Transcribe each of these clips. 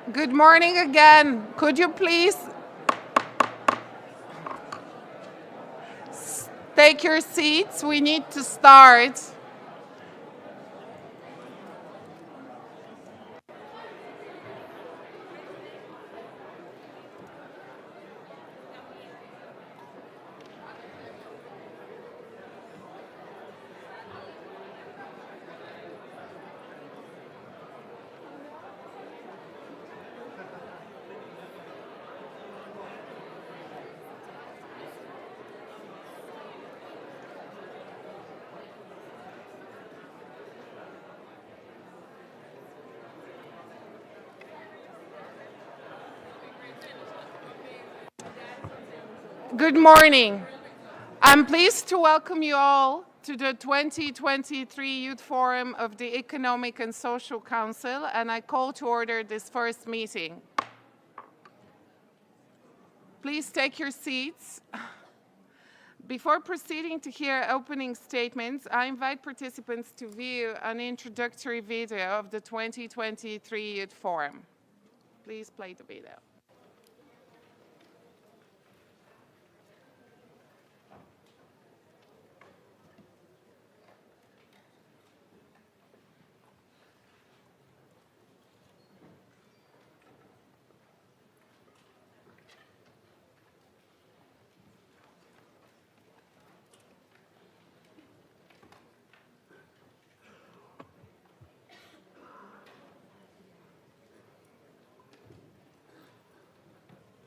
Good morning again. Could you please take your seats? We need to start. Good morning. I'm pleased to welcome you all to the 2023 Youth Forum of the Economic and Social Council, and I call to order this first meeting. Please take your seats. Before proceeding to hear opening statements, I invite participants to view an introductory video of the 2023 Youth Forum. Please play the video.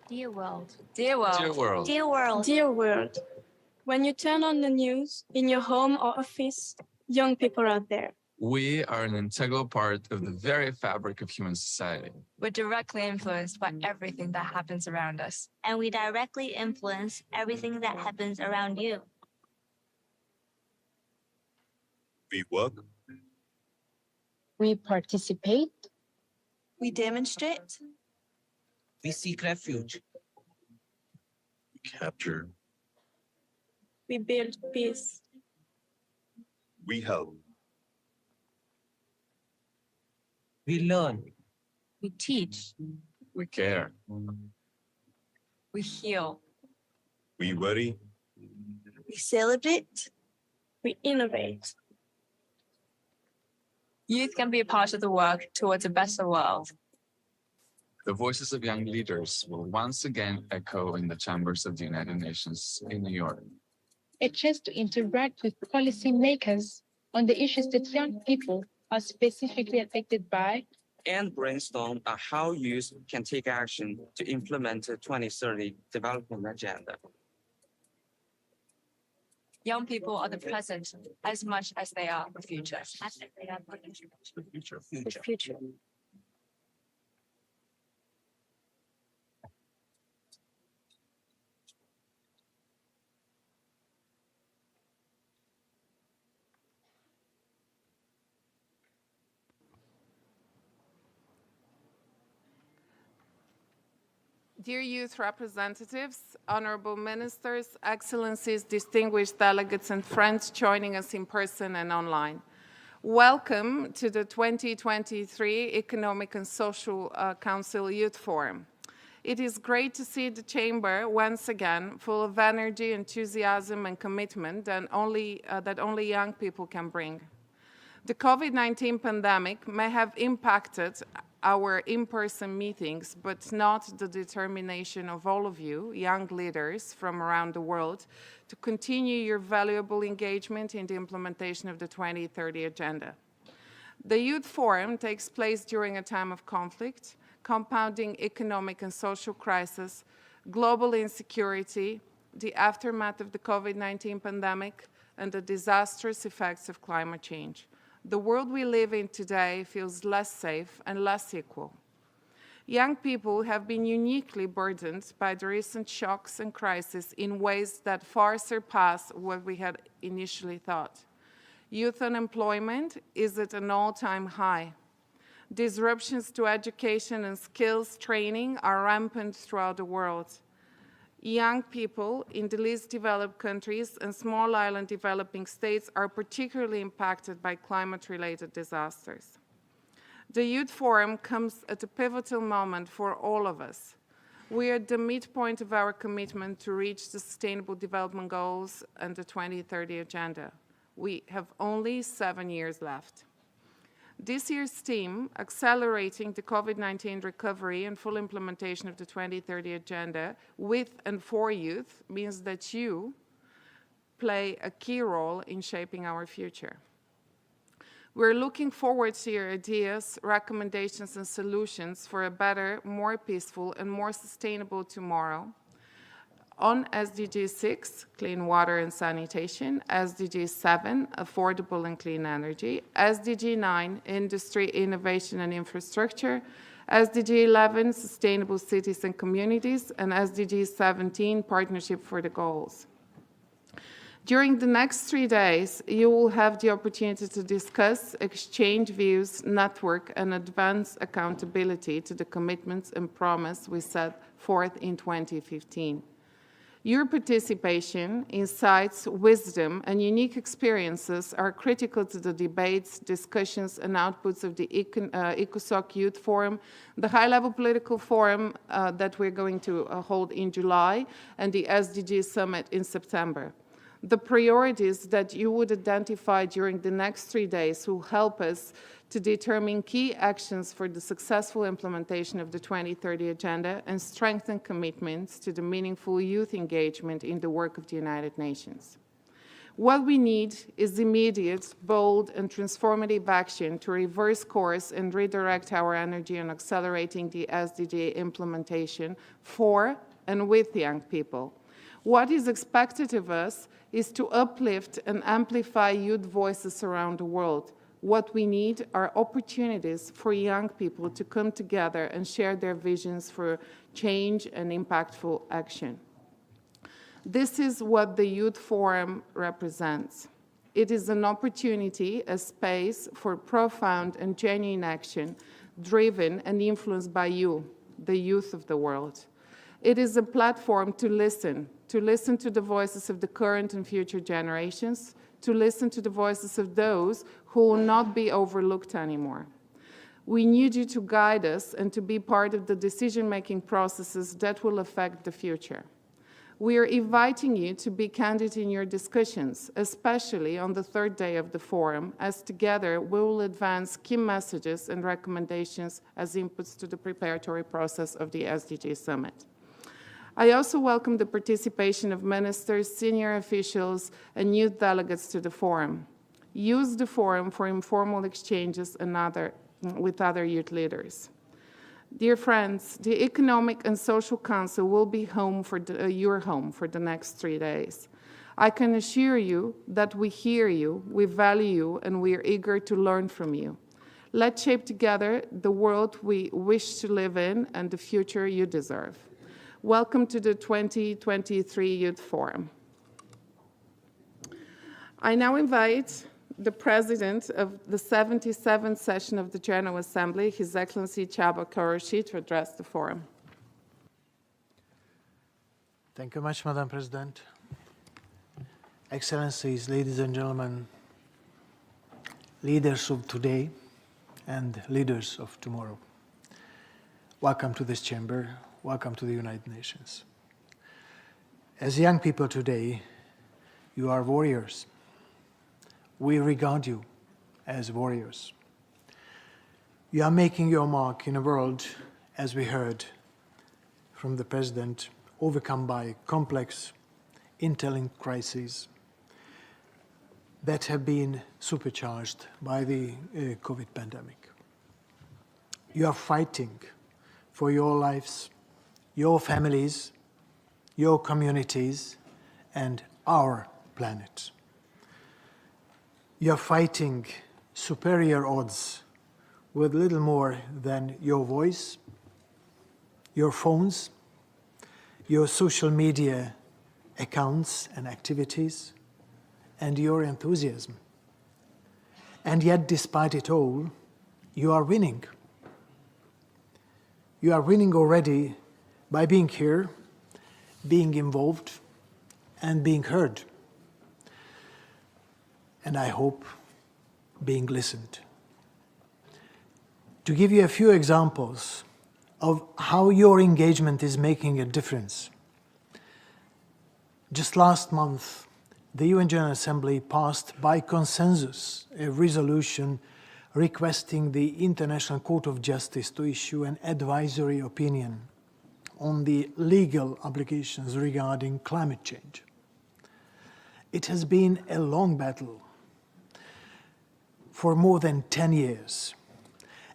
Dear world. Dear world. Dear world. Dear world. Dear world, when you turn on the news in your home or office, young people are there. We are an integral part of the very fabric of human society. We're directly influenced by everything that happens around us. And we directly influence everything that happens around you. We work, We participate, We demonstrate, We seek refuge. we capture, We build peace. we help, We learn. We teach. We care. We heal. we worry, we celebrate, We innovate. Youth can be a part of the work towards a better world. The voices of young leaders will once again echo in the chambers of the United Nations in New York. a chance to interact with policymakers on the issues that young people are specifically affected by, And brainstorm on how youth can take action to implement the 2030 development agenda. Young people are the present as much as they are the future. The future. The future. Dear youth representatives, honorable ministers, excellencies, distinguished delegates, and friends joining us in person and online. Welcome to the 2023 Economic and Social Council Youth Forum. It is great to see the chamber once again full of energy, enthusiasm, and commitment that only young people can bring. The COVID-19 pandemic may have impacted our in-person meetings, but not the determination of all of you, young leaders from around the world, to continue your valuable engagement in the implementation of the 2030 Agenda. The Youth Forum takes place during a time of conflict, compounding economic and social crisis, global insecurity, the aftermath of the COVID-19 pandemic, and the disastrous effects of climate change. The world we live in today feels less safe and less equal. Young people have been uniquely burdened by the recent shocks and crises in ways that far surpass what we had initially thought. Youth unemployment is at an all-time high. Disruptions to education and skills training are rampant throughout the world. Young people in the least developed countries and small island developing states are particularly impacted by climate-related disasters. The Youth Forum comes at a pivotal moment for all of us. We are at the midpoint of our commitment to reach the Sustainable Development Goals and the 2030 Agenda. We have only 7 years left. This year's theme, accelerating the COVID-19 recovery and full implementation of the 2030 Agenda with and for youth, means that you play a key role in shaping our future. We're looking forward to your ideas, recommendations, and solutions for a better, more peaceful, and more sustainable tomorrow on SDG 6, clean water and sanitation, SDG 7, affordable and clean energy, SDG 9, industry, innovation, and infrastructure, SDG 11, sustainable cities and communities, and SDG 17, partnership for the goals. During the next 3 days, you will have the opportunity to discuss, exchange views, network, and advance accountability to the commitments and promise we set forth in 2015. Your participation, insights, wisdom, and unique experiences are critical to the debates, discussions, and outputs of the ECOSOC Youth Forum, the high-level political forum that we're going to hold in July, and the SDG Summit in September. The priorities that you would identify during the next 3 days will help us to determine key actions for the successful implementation of the 2030 Agenda and strengthen commitments to the meaningful youth engagement in the work of the United Nations. What we need is immediate, bold, and transformative action to reverse course and redirect our energy on accelerating the SDG implementation for and with young people. What is expected of us is to uplift and amplify youth voices around the world. What we need are opportunities for young people to come together and share their visions for change and impactful action. This is what the Youth Forum represents. It is an opportunity, a space for profound and genuine action, driven and influenced by you, the youth of the world. It is a platform to listen to the voices of the current and future generations, to listen to the voices of those who will not be overlooked anymore. We need you to guide us and to be part of the decision-making processes that will affect the future. We are inviting you to be candid in your discussions, especially on the third day of the forum, as together we will advance key messages and recommendations as inputs to the preparatory process of the SDG Summit. I also welcome the participation of ministers, senior officials, and youth delegates to the forum. Use the forum for informal exchanges with other youth leaders. Dear friends, the Economic and Social Council will be your home for the next 3 days. I can assure you that we hear you, we value you, and we are eager to learn from you. Let's shape together the world we wish to live in and the future you deserve. Welcome to the 2023 Youth Forum. I now invite the President of the 77th session of the General Assembly, His Excellency Csaba Kőrösi, to address the forum. Thank you much, Madam President. Excellencies, ladies and gentlemen, leaders of today and leaders of tomorrow. Welcome to this chamber. Welcome to the United Nations. As young people today, you are warriors. We regard you as warriors. You are making your mark in a world, as we heard from the President, overcome by complex, interlinked crises that have been supercharged by the COVID pandemic. You are fighting for your lives, your families, your communities, and our planet. You're fighting superior odds with little more than your voice, your phones, your social media accounts and activities, and your enthusiasm. And yet, despite it all, you are winning. You are winning already by being here, being involved, and being heard. And I hope being listened. To give you a few examples of how your engagement is making a difference, just last month, the UN General Assembly passed by consensus a resolution requesting the International Court of Justice to issue an advisory opinion on the legal obligations regarding climate change. It has been a long battle for more than 10 years,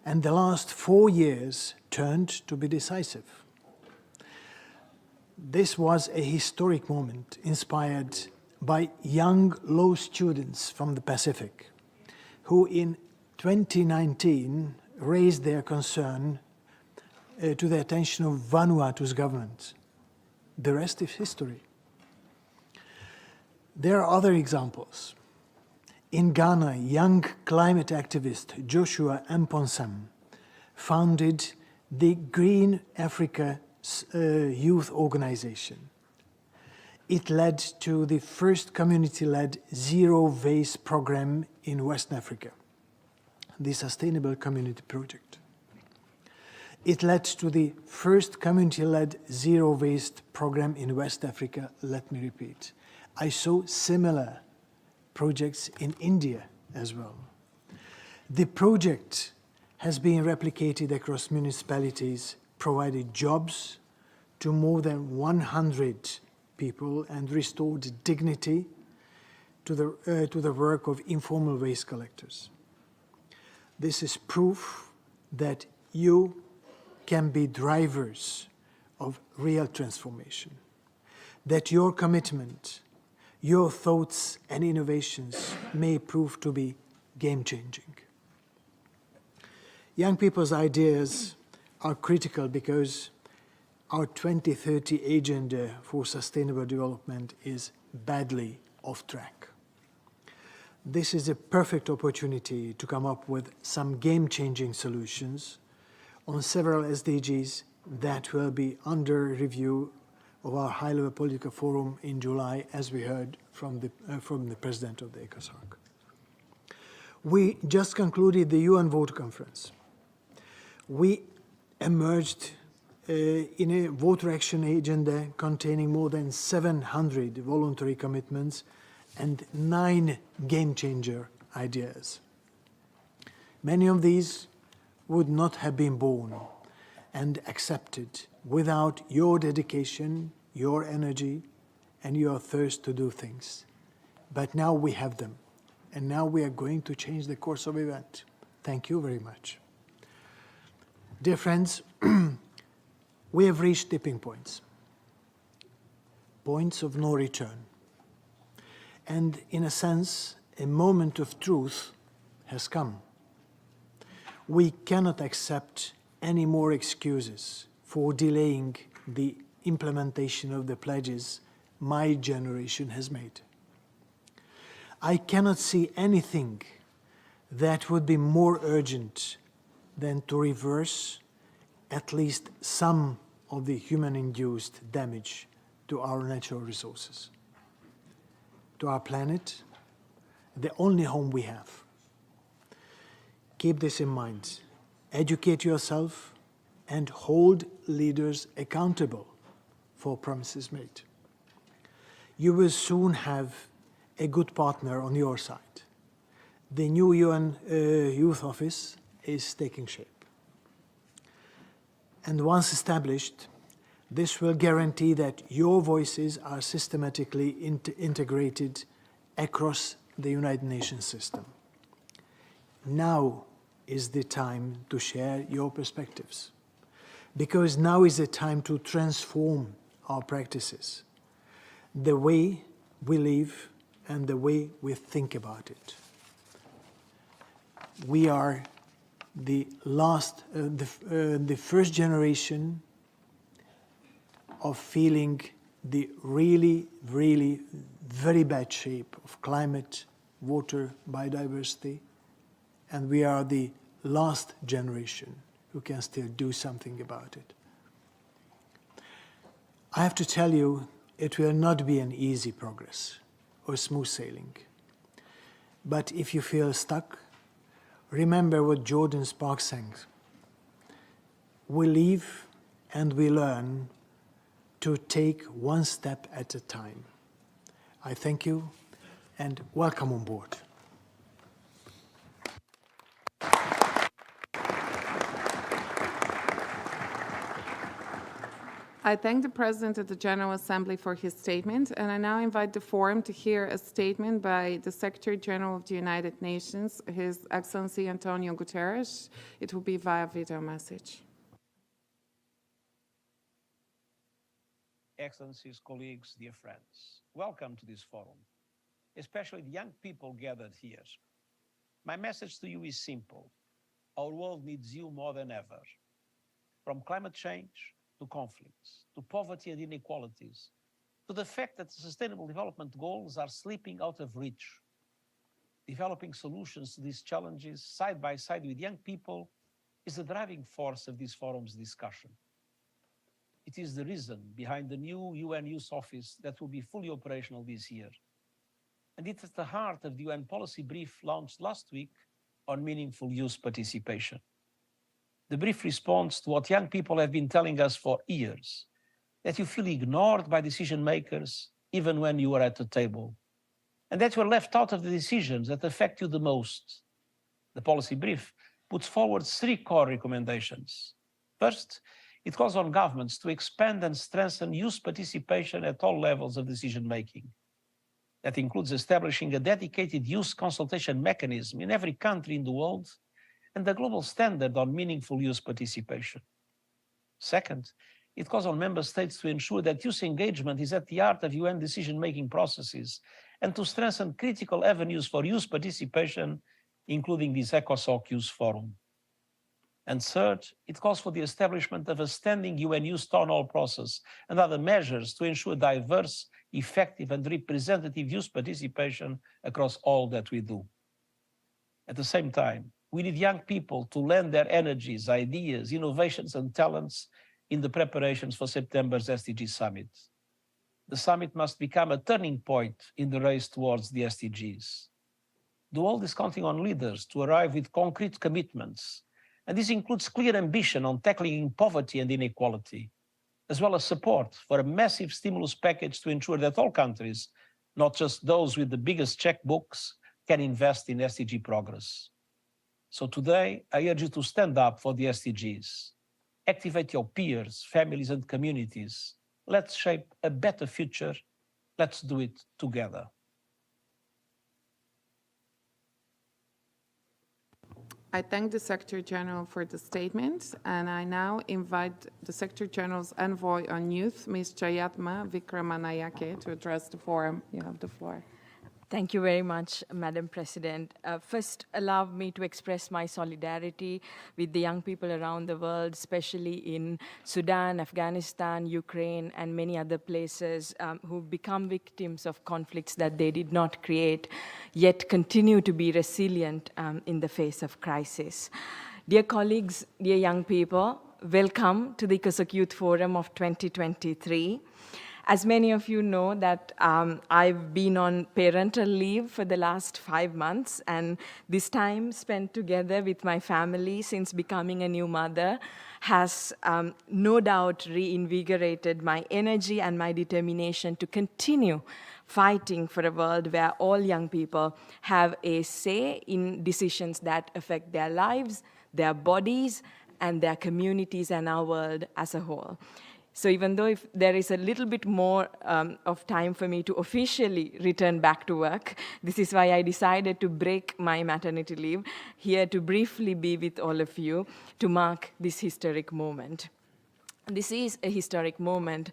and the last 4 years turned to be decisive. This was a historic moment inspired by young law students from the Pacific, who in 2019 raised their concern to the attention of Vanuatu's government. The rest is history. There are other examples. In Ghana, young climate activist Joshua Mponsam founded the Green Africa Youth Organization. It led to the first community-led zero waste program in West Africa, the Sustainable Community Project. It led to the first community-led zero waste program in West Africa. Let me repeat. I saw similar projects in India as well. The project has been replicated across municipalities, provided jobs to more than 100 people, and restored dignity to the work of informal waste collectors. This is proof that you can be drivers of real transformation, that your commitment, your thoughts and innovations may prove to be game-changing. Young people's ideas are critical because our 2030 agenda for sustainable development is badly off track. This is a perfect opportunity to come up with some game-changing solutions on several SDGs that will be under review of our high-level political forum in July, as we heard from the president of the ECOSOC. We just concluded the UN Vote Conference. We emerged in a voter action agenda containing more than 700 voluntary commitments and 9 game-changer ideas. Many of these would not have been born and accepted without your dedication, your energy, and your thirst to do things. But now we have them, and now we are going to change the course of event. Thank you very much. Dear friends, we have reached tipping points, points of no return. And in a sense, a moment of truth has come. We cannot accept any more excuses for delaying the implementation of the pledges my generation has made. I cannot see anything that would be more urgent than to reverse at least some of the human-induced damage to our natural resources, to our planet, the only home we have. Keep this in mind. Educate yourself and hold leaders accountable for promises made. You will soon have a good partner on your side. The new UN Youth Office is taking shape. And once established, this will guarantee that your voices are systematically integrated across the United Nations system. Now is the time to share your perspectives, because now is the time to transform our practices, the way we live and the way we think about it. We are the first generation of feeling the really, really very bad shape of climate, water, biodiversity, and we are the last generation who can still do something about it. I have to tell you, it will not be an easy progress or smooth sailing. But if you feel stuck, remember what Jordan Sparks sang we live and we learn to take one step at a time. I thank you and welcome on board. I thank the President of the General Assembly for his statement, and I now invite the Forum to hear a statement by the Secretary General of the United Nations, His Excellency Antonio Guterres. It will be via video message. Excellencies, colleagues, dear friends, welcome to this forum, especially the young people gathered here. My message to you is simple. Our world needs you more than ever. From climate change to conflicts, to poverty and inequalities, to the fact that the Sustainable Development Goals are slipping out of reach. Developing solutions to these challenges side by side with young people is the driving force of this forum's discussion. It is the reason behind the new UN Youth Office that will be fully operational this year. And it's at the heart of the UN policy brief launched last week on meaningful youth participation. The brief responds to what young people have been telling us for years, that you feel ignored by decision makers even when you are at the table, and that you are left out of the decisions that affect you the most. The policy brief puts forward 3 core recommendations. First, it calls on governments to expand and strengthen youth participation at all levels of decision-making. That includes establishing a dedicated youth consultation mechanism in every country in the world and the global standard on meaningful youth participation. Second, it calls on member states to ensure that youth engagement is at the heart of UN decision-making processes and to strengthen critical avenues for youth participation, including this ECOSOC Youth Forum. And third, it calls for the establishment of a standing UN Youth Town Hall process and other measures to ensure diverse, effective, and representative youth participation across all that we do. At the same time, we need young people to lend their energies, ideas, innovations, and talents in the preparations for September's SDG Summit. The summit must become a turning point in the race towards the SDGs. The world is counting on leaders to arrive with concrete commitments, and this includes clear ambition on tackling poverty and inequality, as well as support for a massive stimulus package to ensure that all countries, not just those with the biggest checkbooks, can invest in SDG progress. So today, I urge you to stand up for the SDGs. Activate your peers, families, and communities. Let's shape a better future. Let's do it together. I thank the Secretary General for the statement, and I now invite the Secretary General's envoy on youth, Ms. Jayatma Vikramanayake, to address the forum. You have the floor. Thank you very much, Madam President. First, allow me to express my solidarity with the young people around the world, especially in Sudan, Afghanistan, Ukraine, and many other places who've become victims of conflicts that they did not create, yet continue to be resilient in the face of crisis. Dear colleagues, dear young people, welcome to the ECOSOC Youth Forum of 2023. As many of you know that I've been on parental leave for the last 5 months, and this time spent together with my family since becoming a new mother has no doubt reinvigorated my energy and my determination to continue fighting for a world where all young people have a say in decisions that affect their lives, their bodies, and their communities and our world as a whole. So even though if there is a little bit more of time for me to officially return back to work, this is why I decided to break my maternity leave here to briefly be with all of you to mark this historic moment. This is a historic moment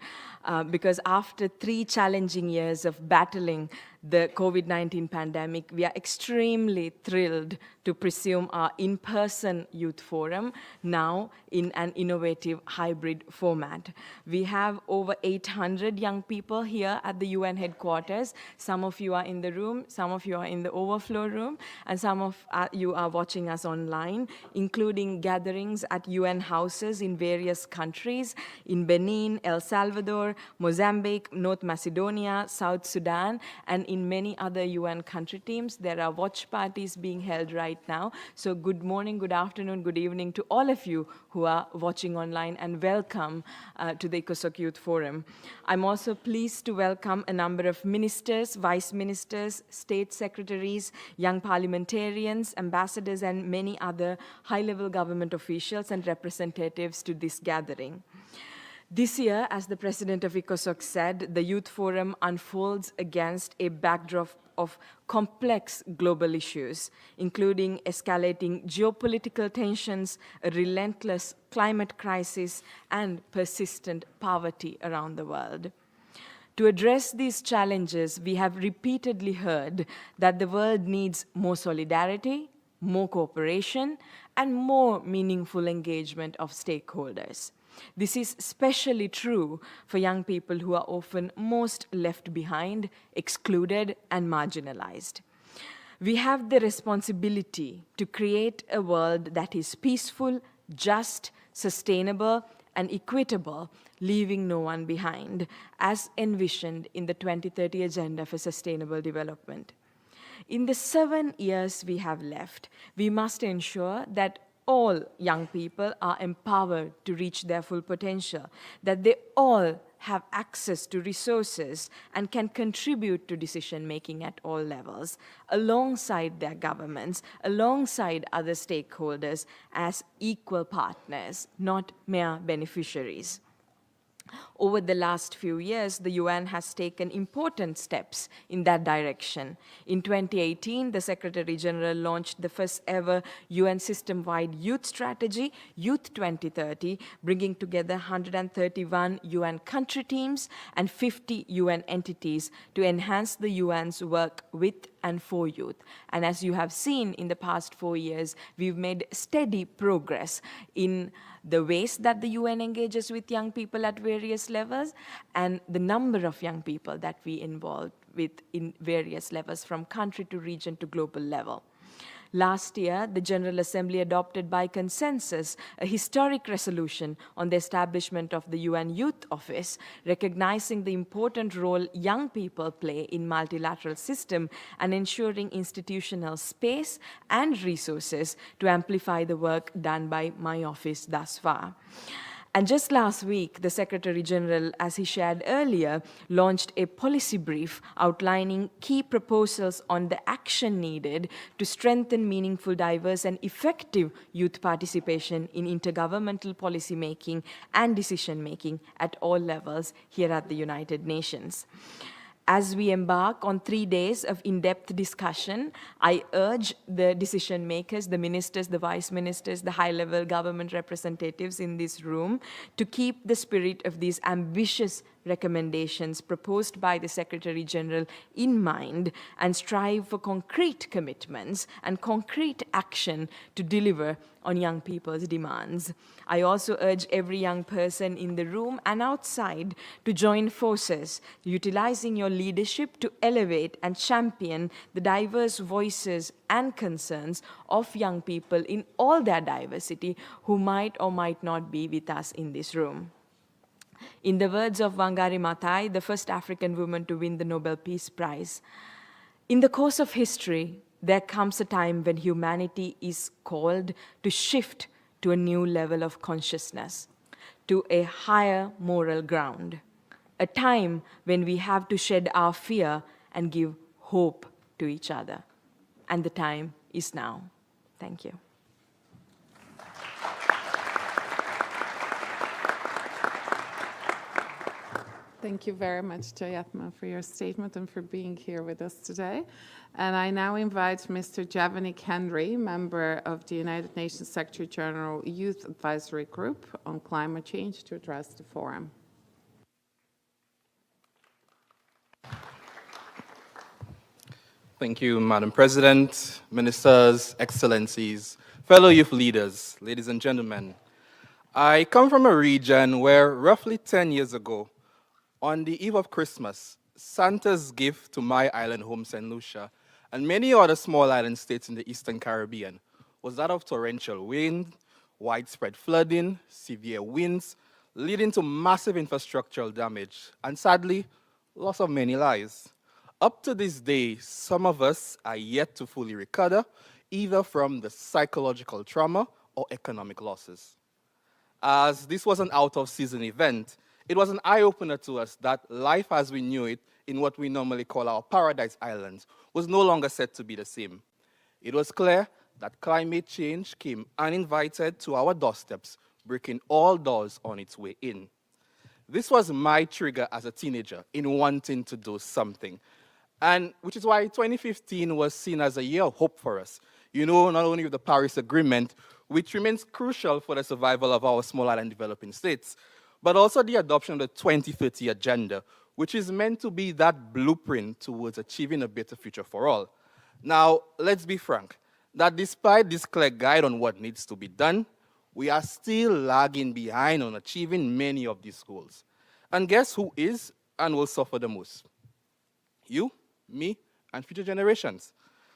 because after 3 challenging years of battling the COVID-19 pandemic, we are extremely thrilled to resume our in-person youth forum now in an innovative hybrid format. We have over 800 young people here at the UN headquarters. Some of you are in the room, some of you are in the overflow room, and some of you are watching us online, including gatherings at UN houses in various countries, in Benin, El Salvador, Mozambique, North Macedonia, South Sudan, and in in many other UN country teams. There are watch parties being held right now. So good morning, good afternoon, good evening to all of you who are watching online, and welcome to the ECOSOC Youth Forum. I'm also pleased to welcome a number of ministers, vice ministers, state secretaries, young parliamentarians, ambassadors, and many other high-level government officials and representatives to this gathering. This year, as the president of ECOSOC said, the Youth Forum unfolds against a backdrop of complex global issues, including escalating geopolitical tensions, a relentless climate crisis, and persistent poverty around the world. To address these challenges, we have repeatedly heard that the world needs more solidarity, more cooperation, and more meaningful engagement of stakeholders. This is especially true for young people who are often most left behind, excluded, and marginalized. We have the responsibility to create a world that is peaceful, just, sustainable, and equitable, leaving no one behind, as envisioned in the 2030 Agenda for Sustainable Development. In the 7 years we have left, we must ensure that all young people are empowered to reach their full potential, that they all have access to resources and can contribute to decision-making at all levels, alongside their governments, alongside other stakeholders as equal partners, not mere beneficiaries. Over the last few years, the UN has taken important steps in that direction. In 2018, the Secretary General launched the first ever UN system-wide youth strategy, Youth 2030, bringing together 131 UN country teams and 50 UN entities to enhance the UN's work with and for youth. And as you have seen in the past 4 years, we've made steady progress in the ways that the UN engages with young people at various levels, and the number of young people that we involve with in various levels, from country to region to global level. Last year, the General Assembly adopted by consensus a historic resolution on the establishment of the UN Youth Office, recognizing the important role young people play in multilateral system and ensuring institutional space and resources to amplify the work done by my office thus far. And just last week, the Secretary General, as he shared earlier, launched a policy brief outlining key proposals on the action needed to strengthen meaningful, diverse, and effective youth participation in intergovernmental policymaking and decision-making at all levels here at the United Nations. As we embark on 3 days of in-depth discussion, I urge the decision makers, the ministers, the vice ministers, the high-level government representatives in this room to keep the spirit of these ambitious recommendations proposed by the Secretary General in mind and strive for concrete commitments and concrete action to deliver on young people's demands. I also urge every young person in the room and outside to join forces, utilizing your leadership to elevate and champion the diverse voices and concerns of young people in all their diversity who might or might not be with us in this room. In the words of Wangari Maathai, the first African woman to win the Nobel Peace Prize, in the course of history, there comes a time when humanity is called to shift to a new level of consciousness, to a higher moral ground, a time when we have to shed our fear and give hope to each other. And the time is now. Thank you. Thank you very much, Jayatma, for your statement and for being here with us today. And I now invite Mr. Javanik Henry, member of the United Nations Secretary General Youth Advisory Group on Climate Change, to address the forum. Thank you, Madam President, Ministers, Excellencies, fellow youth leaders, ladies and gentlemen. I come from a region where roughly 10 years ago, on the eve of Christmas, Santa's gift to my island home, St. Lucia, and many other small island states in the Eastern Caribbean was that of torrential wind, widespread flooding, severe winds, leading to massive infrastructural damage, and sadly, loss of many lives. Up to this day, some of us are yet to fully recover, either from the psychological trauma or economic losses. As this was an out-of-season event, it was an eye-opener to us that life as we knew it in what we normally call our paradise islands was no longer set to be the same. It was clear that climate change came uninvited to our doorsteps, breaking all doors on its way in. This was my trigger as a teenager in wanting to do something, and which is why 2015 was seen as a year of hope for us. You know, not only with the Paris Agreement, which remains crucial for the survival of our small island developing states, but also the adoption of the 2030 Agenda, which is meant to be that blueprint towards achieving a better future for all. Now, let's be frank, that despite this clear guide on what needs to be done, we are still lagging behind on achieving many of these goals. And guess who is and will suffer the most? You, me, and future generations.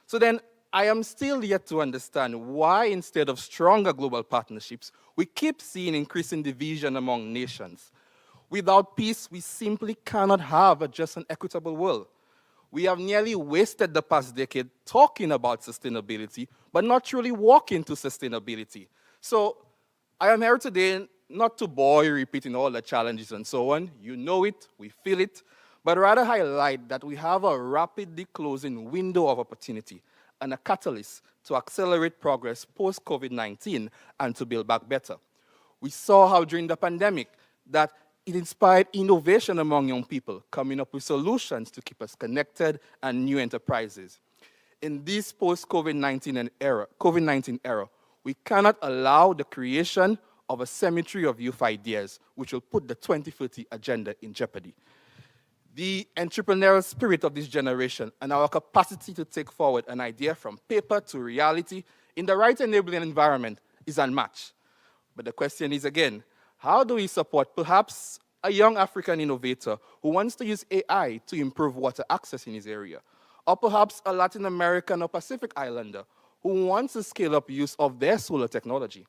So then, I am still yet to understand why, instead of stronger global partnerships, we keep seeing increasing division among nations. Without peace, we simply cannot have a just and equitable world. We have nearly wasted the past decade talking about sustainability, but not truly walking to sustainability. So I am here today not to bore you repeating all the challenges and so on. You know it, we feel it, but rather highlight that we have a rapidly closing window of opportunity and a catalyst to accelerate progress post-COVID-19 and to build back better. We saw how during the pandemic that it inspired innovation among young people, coming up with solutions to keep us connected and new enterprises. In this post-COVID-19 era, we cannot allow the creation of a cemetery of youth ideas, which will put the 2030 agenda in jeopardy. The entrepreneurial spirit of this generation and our capacity to take forward an idea from paper to reality in the right enabling environment is unmatched. But the question is again, how do we support perhaps a young African innovator who wants to use AI to improve water access in his area? Or perhaps a Latin American or Pacific islander who wants to scale up use of their solar technology?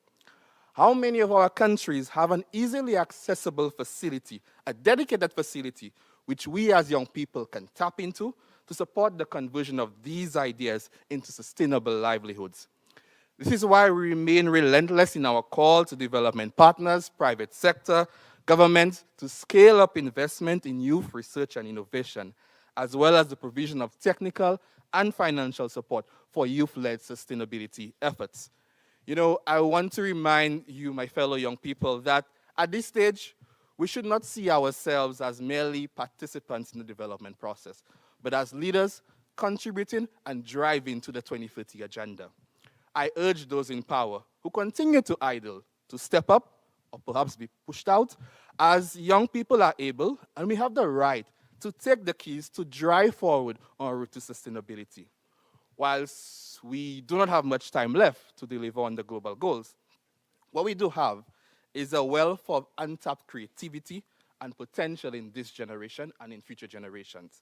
How many of our countries have an easily accessible facility, a dedicated facility, which we as young people can tap into to support the conversion of these ideas into sustainable livelihoods? This is why we remain relentless in our call to development partners, private sector, government to scale up investment in youth research and innovation, as well as the provision of technical and financial support for youth-led sustainability efforts. You know, I want to remind you, my fellow young people, that at this stage, we should not see ourselves as merely participants in the development process, but as leaders contributing and driving to the 2030 agenda. I urge those in power who continue to idle to step up or perhaps be pushed out, as young people are able and we have the right to take the keys to drive forward on our route to sustainability. Whilst we do not have much time left to deliver on the global goals, what we do have is a wealth of untapped creativity and potential in this generation and in future generations.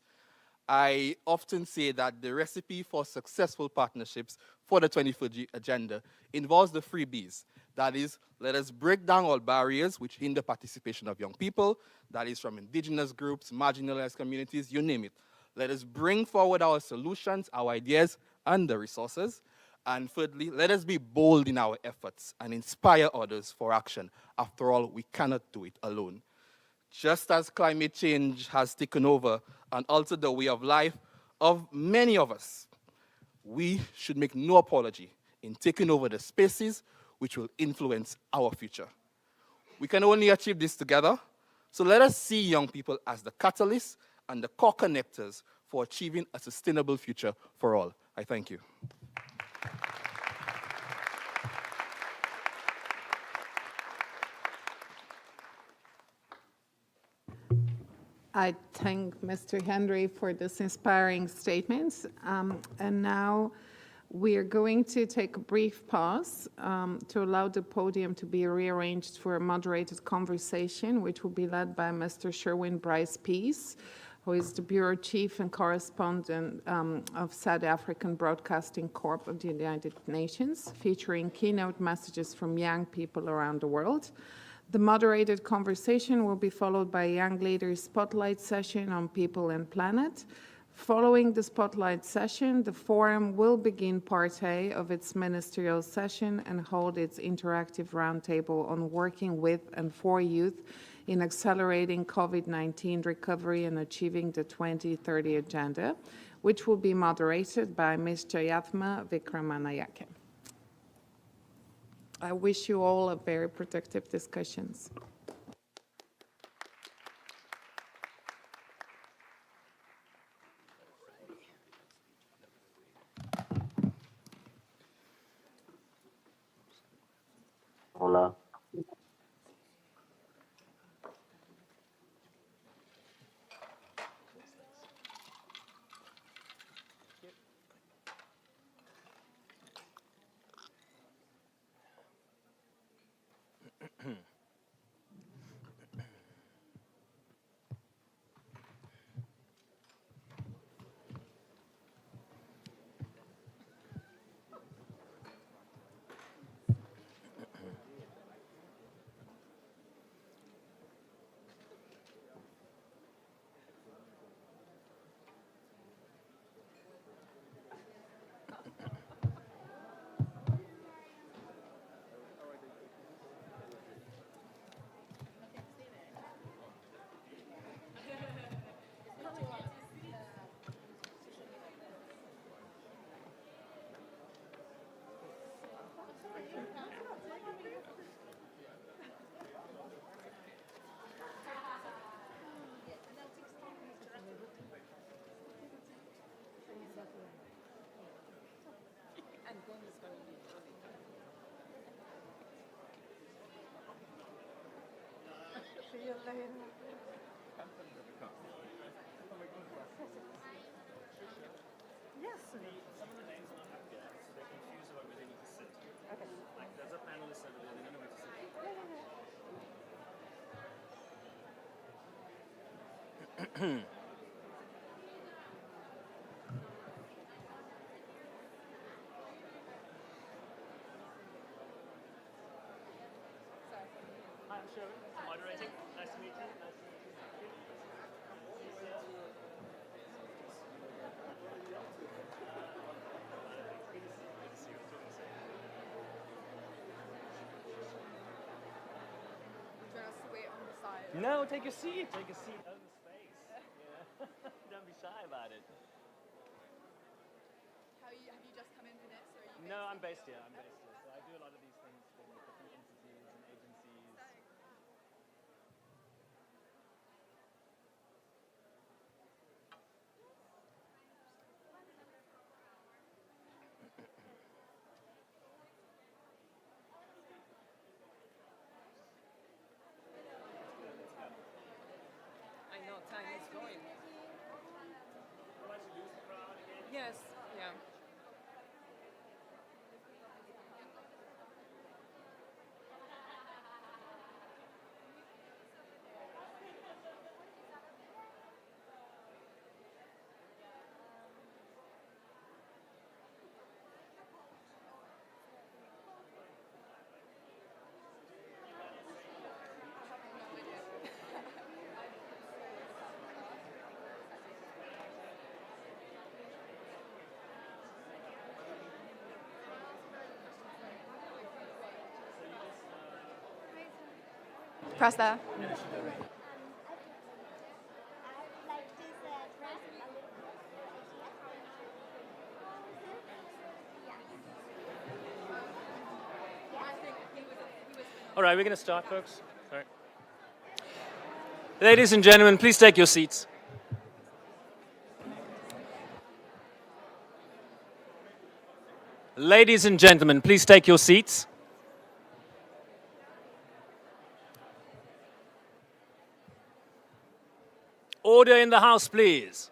I often say that the recipe for successful partnerships for the 2030 agenda involves the 3 Bs. That is, let us break down all barriers which hinder participation of young people. That is from indigenous groups, marginalized communities, you name it. Let us bring forward our solutions, our ideas, and the resources. And thirdly, let us be bold in our efforts and inspire others for action. After all, we cannot do it alone. Just as climate change has taken over and altered the way of life of many of us, we should make no apology in taking over the spaces which will influence our future. We can only achieve this together, so let us see young people as the catalysts and the core connectors for achieving a sustainable future for all. I thank you. I thank Mr. Henry for this inspiring statements. And now we are going to take a brief pause to allow the podium to be rearranged for a moderated conversation, which will be led by Mr. Sherwin Bryce Peace, who is the Bureau Chief and Correspondent of South African Broadcasting Corp of the United Nations, featuring keynote messages from young people around the world. The moderated conversation will be followed by a Young Leaders Spotlight session on People and Planet, Following the spotlight session, the forum will begin part A of its ministerial session and hold its interactive roundtable on working with and for youth in accelerating COVID-19 recovery and achieving the 2030 agenda, which will be moderated by Ms. Jayatma Vikramanayake. I wish you all a very productive discussions. Hola. Moderating. Nice to meet you. No, take a seat. Take a seat. Own the space. Yeah. Don't be shy about it. Have you just come in for this, or are you? No, I'm based here. So I do a lot of these things for different entities and agencies. I know time is going. Will I lose the crowd again? Yes, yeah. Press there. All right, we're going to start, folks. Sorry. Ladies and gentlemen, please take your seats. Ladies and gentlemen, please take your seats. Order in the House, please.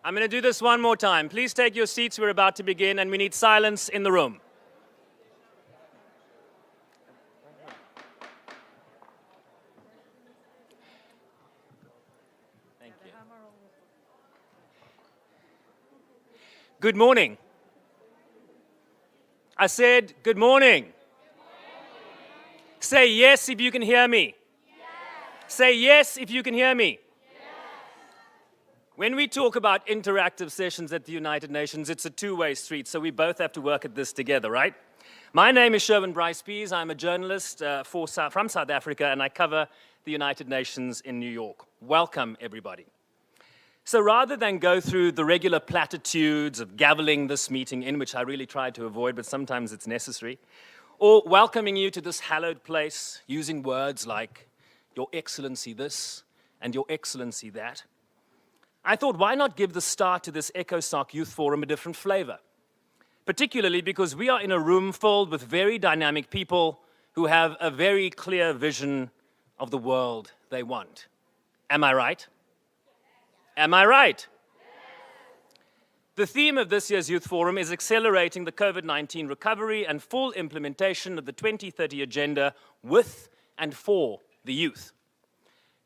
I'm going to do this one more time. Please take your seats. We're about to begin, and we need silence in the room. Thank you. Good morning. I said good morning. Say yes if you can hear me. Yes. Say yes if you can hear me. When we talk about interactive sessions at the United Nations, it's a two-way street, so we both have to work at this together, right? My name is Sherwin Bryce-Pease. I'm a journalist from South Africa, and I cover the United Nations in New York. Welcome, everybody. So rather than go through the regular platitudes of gaveling this meeting in, which I really try to avoid, but sometimes it's necessary, or welcoming you to this hallowed place using words like, Your Excellency this and Your Excellency that, I thought, why not give the start to this ECOSOC Youth Forum a different flavor? Particularly because we are in a room filled with very dynamic people who have a very clear vision of the world they want. Am I right? Am I right? The theme of this year's Youth Forum is accelerating the COVID-19 recovery and full implementation of the 2030 Agenda with and for the youth.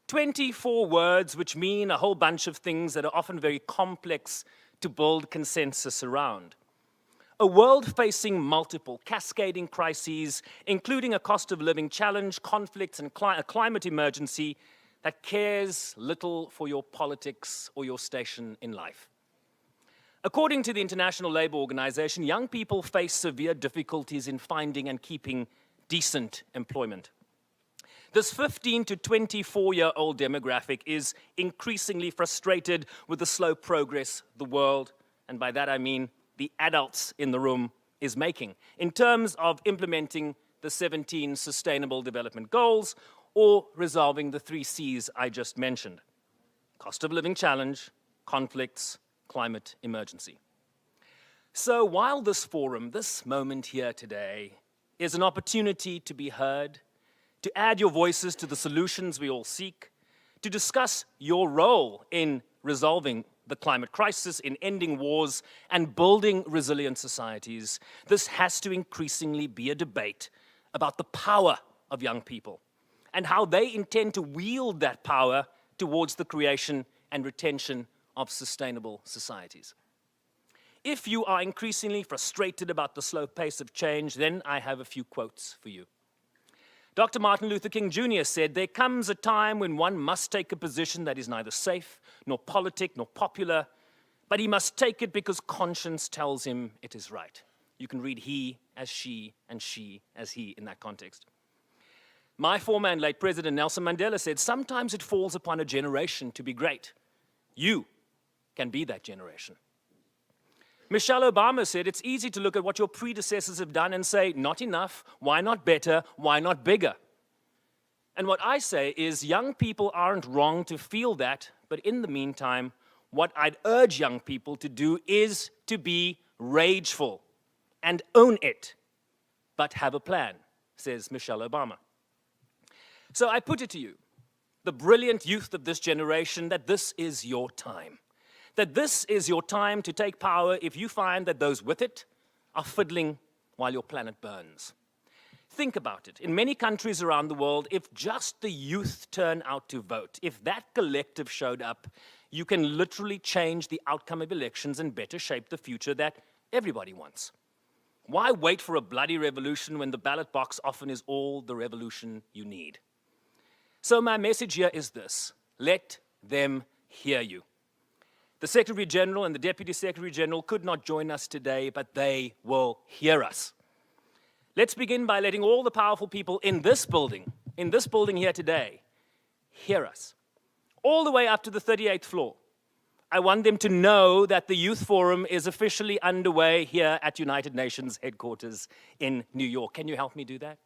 24 words which mean a whole bunch of things that are often very complex to build consensus around. A world facing multiple cascading crises, including a cost of living challenge, conflicts, and a climate emergency that cares little for your politics or your station in life. According to the International Labour Organization, young people face severe difficulties in finding and keeping decent employment. This 15 to 24-year-old demographic is increasingly frustrated with the slow progress the world, and by that I mean the adults in the room, is making in terms of implementing the 17 Sustainable Development Goals or resolving the 3 C's I just mentioned: cost of living challenge, conflicts, climate emergency. So while this forum, this moment here today, is an opportunity to be heard, to add your voices to the solutions we all seek, to discuss your role in resolving the climate crisis, in ending wars, and building resilient societies, this has to increasingly be a debate about the power of young people and how they intend to wield that power towards the creation and retention of sustainable societies. If you are increasingly frustrated about the slow pace of change, then I have a few quotes for you. Dr. Martin Luther King Jr. said, "There comes a time when one must take a position that is neither safe, nor politic, nor popular, but he must take it because conscience tells him it is right." You can read he as she and she as he in that context. My former and late President Nelson Mandela said, "Sometimes it falls upon a generation to be great. You can be that generation." Michelle Obama said, "It's easy to look at what your predecessors have done and say, not enough, why not better, why not bigger?" And what I say is young people aren't wrong to feel that, but in the meantime, what I'd urge young people to do is to be rageful and own it, but have a plan, says Michelle Obama. So I put it to you, the brilliant youth of this generation, that this is your time. That this is your time to take power if you find that those with it are fiddling while your planet burns. Think about it. In many countries around the world, if just the youth turn out to vote, if that collective showed up, you can literally change the outcome of elections and better shape the future that everybody wants. Why wait for a bloody revolution when the ballot box often is all the revolution you need? So my message here is this: let them hear you. The Secretary General and the Deputy Secretary General could not join us today, but they will hear us. Let's begin by letting all the powerful people in this building here today, hear us. All the way up to the 38th floor. I want them to know that the Youth Forum is officially underway here at United Nations headquarters in New York. Can you help me do that?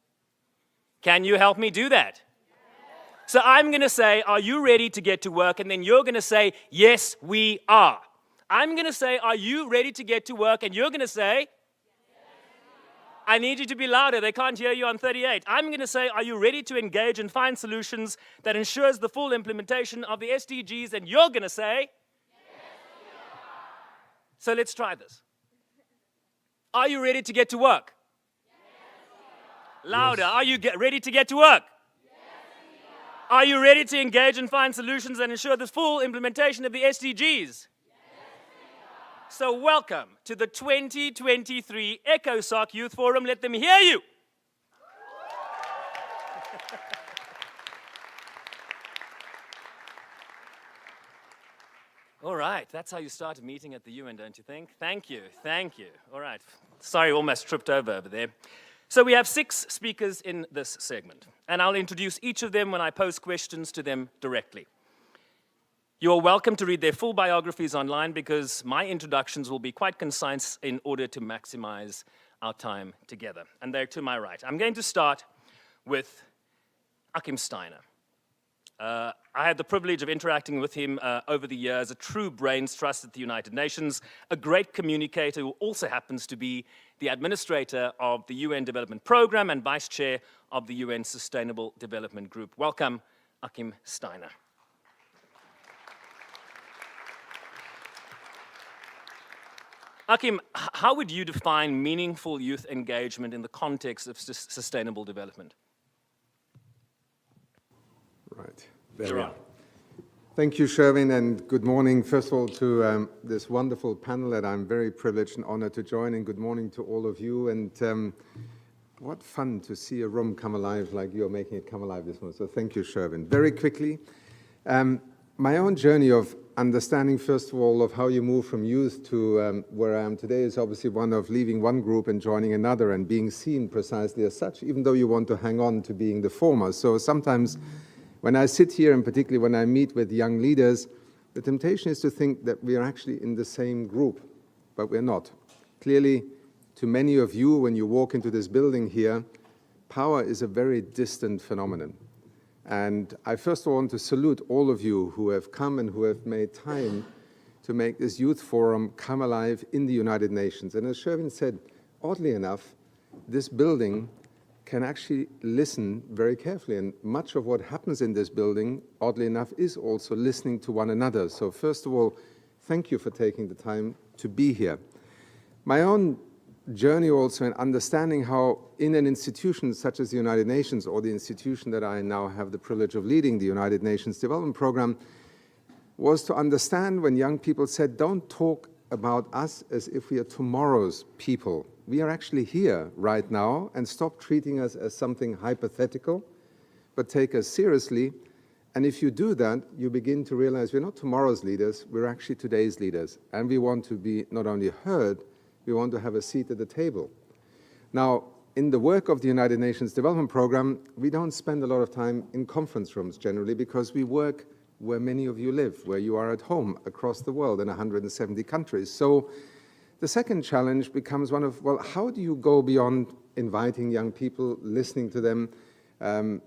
Can you help me do that? So I'm going to say, are you ready to get to work? And then you're going to say, yes, we are. I'm going to say, are you ready to get to work? And you're going to say, I need you to be louder. They can't hear you on 38. I'm going to say, are you ready to engage and find solutions that ensures the full implementation of the SDGs? And you're going to say, so let's try this. Are you ready to get to work? Louder. Are you ready to get to work? Are you ready to engage and find solutions that ensure the full implementation of the SDGs? So welcome to the 2023 ECOSOC Youth Forum. Let them hear you. right, that's how you start a meeting at the UN, don't you think? Thank you, thank you. All right, sorry, almost tripped over there. So we have 6 speakers in this segment, and I'll introduce each of them when I pose questions to them directly. You're welcome to read their full biographies online because my introductions will be quite concise in order to maximize our time together. And they're to my right. I'm going to start with Achim Steiner. I had the privilege of interacting with him over the years, a true brains trust at the United Nations, a great communicator who also happens to be the administrator of the UN Development Programme and vice chair of the UN Sustainable Development Group. Welcome, Achim Steiner. Achim, how would you define meaningful youth engagement in the context of sustainable development? Right, there we are. Thank you, Sherwin, and good morning, first of all, to this wonderful panel that I'm very privileged and honored to join, and good morning to all of you. And what fun to see a room come alive like you're making it come alive this morning. So thank you, Sherwin. Very quickly, my own journey of understanding, first of all, of how you move from youth to where I am today is obviously one of leaving one group and joining another and being seen precisely as such, even though you want to hang on to being the former. So sometimes when I sit here, and particularly when I meet with young leaders, the temptation is to think that we are actually in the same group, but we're not. Clearly, to many of you, when you walk into this building here, power is a very distant phenomenon. And I first want to salute all of you who have come and who have made time to make this youth forum come alive in the United Nations. And as Sherwin said, oddly enough, this building can actually listen very carefully. And much of what happens in this building, oddly enough, is also listening to one another. So first of all, thank you for taking the time to be here. My own journey also in understanding how in an institution such as the United Nations, or the institution that I now have the privilege of leading, the United Nations Development Programme, was to understand when young people said, don't talk about us as if we are tomorrow's people. We are actually here right now, and stop treating us as something hypothetical, but take us seriously. And if you do that, you begin to realize we're not tomorrow's leaders, we're actually today's leaders. And we want to be not only heard, we want to have a seat at the table. Now, in the work of the United Nations Development Programme, we don't spend a lot of time in conference rooms generally because we work where many of you live, where you are at home across the world in 170 countries. So the second challenge becomes one of, well, how do you go beyond inviting young people, listening to them,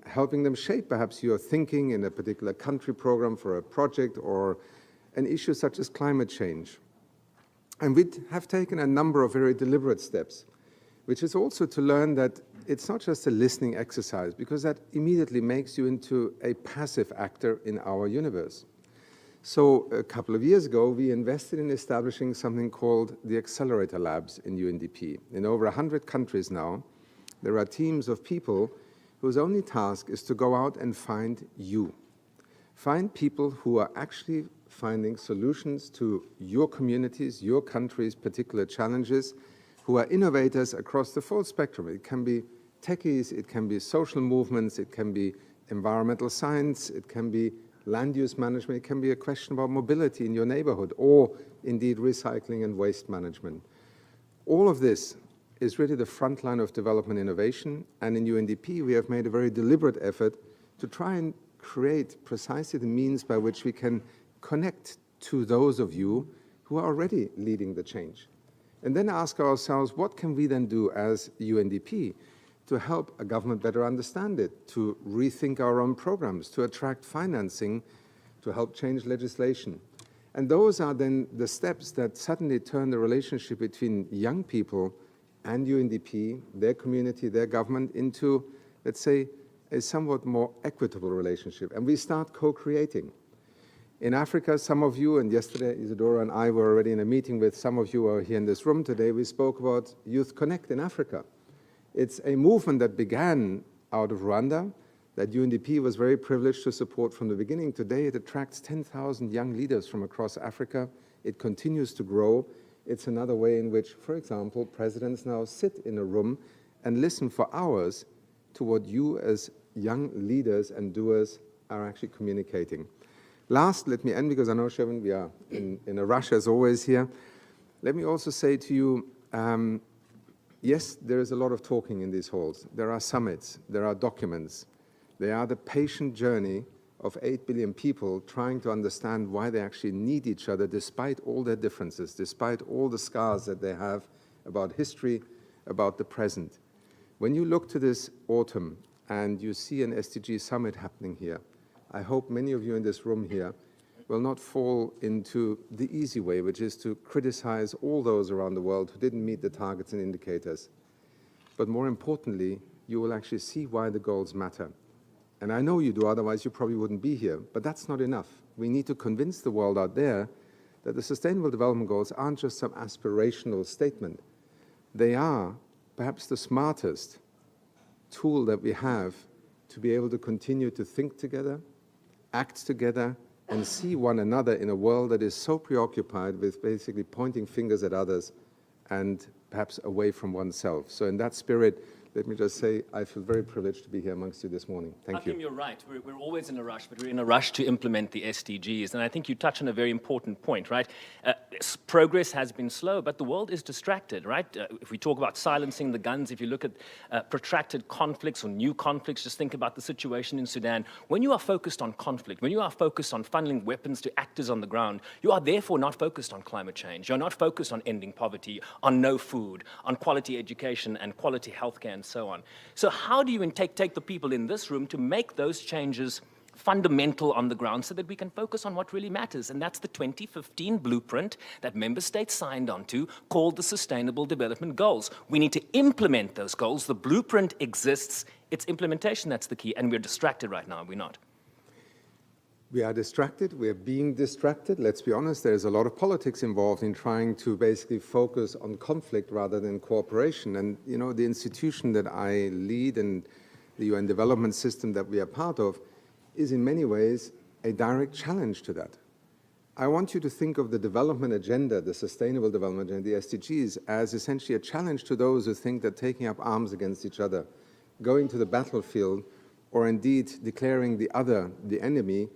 helping them shape perhaps your thinking in a particular country program for a project or an issue such as climate change? And we have taken a number of very deliberate steps, which is also to learn that it's not just a listening exercise, because that immediately makes you into a passive actor in our universe. So a couple of years ago, we invested in establishing something called the Accelerator Labs in UNDP. In over 100 countries now, there are teams of people whose only task is to go out and find you. Find people who are actually finding solutions to your communities, your country's particular challenges, who are innovators across the full spectrum. It can be techies, it can be social movements, it can be environmental science, it can be land use management, it can be a question about mobility in your neighborhood, or indeed recycling and waste management. All of this is really the front line of development innovation, and in UNDP we have made a very deliberate effort to try and create precisely the means by which we can connect to those of you who are already leading the change. And then ask ourselves, what can we then do as UNDP to help a government better understand it, to rethink our own programs, to attract financing, to help change legislation? And those are then the steps that suddenly turn the relationship between young people and UNDP, their community, their government, into, let's say, a somewhat more equitable relationship. And we start co-creating. In Africa, some of you, and yesterday Isadora and I were already in a meeting with some of you who are here in this room today, we spoke about Youth Connect in Africa. It's a movement that began out of Rwanda, that UNDP was very privileged to support from the beginning. Today it attracts 10,000 young leaders from across Africa. It continues to grow. It's another way in which, for example, presidents now sit in a room and listen for hours to what you as young leaders and doers are actually communicating. Last, let me end, because I know, Sherwin, we are in a rush as always here. Let me also say to you, yes, there is a lot of talking in these halls. There are summits, there are documents. They are the patient journey of 8 billion people trying to understand why they actually need each other despite all their differences, despite all the scars that they have about history, about the present. When you look to this autumn and you see an SDG Summit happening here, I hope many of you in this room here will not fall into the easy way, which is to criticize all those around the world who didn't meet the targets and indicators. But more importantly, you will actually see why the goals matter. And I know you do, otherwise you probably wouldn't be here, but that's not enough. We need to convince the world out there that the Sustainable Development Goals aren't just some aspirational statement. They are perhaps the smartest tool that we have to be able to continue to think together, act together, and see one another in a world that is so preoccupied with basically pointing fingers at others and perhaps away from oneself. So in that spirit, let me just say, I feel very privileged to be here amongst you this morning. Thank you. You're right. We're always in a rush, but we're in a rush to implement the SDGs. And I think you touch on a very important point, right? Progress has been slow, but the world is distracted, right? If we talk about silencing the guns, if you look at protracted conflicts or new conflicts, just think about the situation in Sudan. When you are focused on conflict, when you are focused on funneling weapons to actors on the ground, you are therefore not focused on climate change. You're not focused on ending poverty, on no food, on quality education and quality healthcare and so on. So how do you take the people in this room to make those changes fundamental on the ground so that we can focus on what really matters? And that's the 2015 blueprint that member states signed onto, called the Sustainable Development Goals. We need to implement those goals. The blueprint exists. It's implementation that's the key. And we're distracted right now, are we not? We are distracted. We are being distracted. Let's be honest, there's a lot of politics involved in trying to basically focus on conflict rather than cooperation. And, you know, the institution that I lead and the UN development system that we are part of is in many ways a direct challenge to that. I want you to think of the development agenda, the Sustainable Development Agenda, the SDGs, as essentially a challenge to those who think that taking up arms against each other, going to the battlefield, or indeed declaring the other the enemy,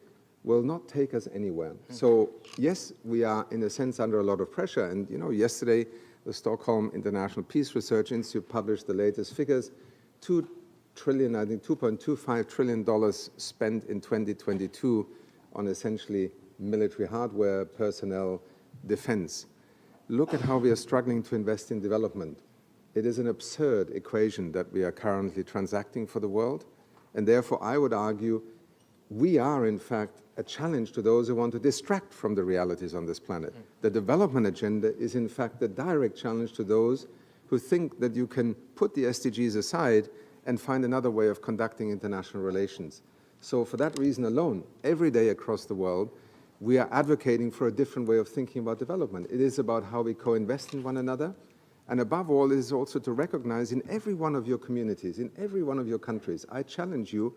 will not take us anywhere. So yes, we are in a sense under a lot of pressure. And you know, yesterday the Stockholm International Peace Research Institute published the latest figures. $2 trillion, I think $2.25 trillion spent in 2022 on essentially military hardware, personnel, defense. Look at how we are struggling to invest in development. It is an absurd equation that we are currently transacting for the world. And therefore, I would argue we are, in fact, a challenge to those who want to distract from the realities on this planet. The development agenda is, in fact, a direct challenge to those who think that you can put the SDGs aside and find another way of conducting international relations. So for that reason alone, every day across the world, we are advocating for a different way of thinking about development. It is about how we co-invest in one another. And above all, it is also to recognize in every one of your communities, in every one of your countries, I challenge you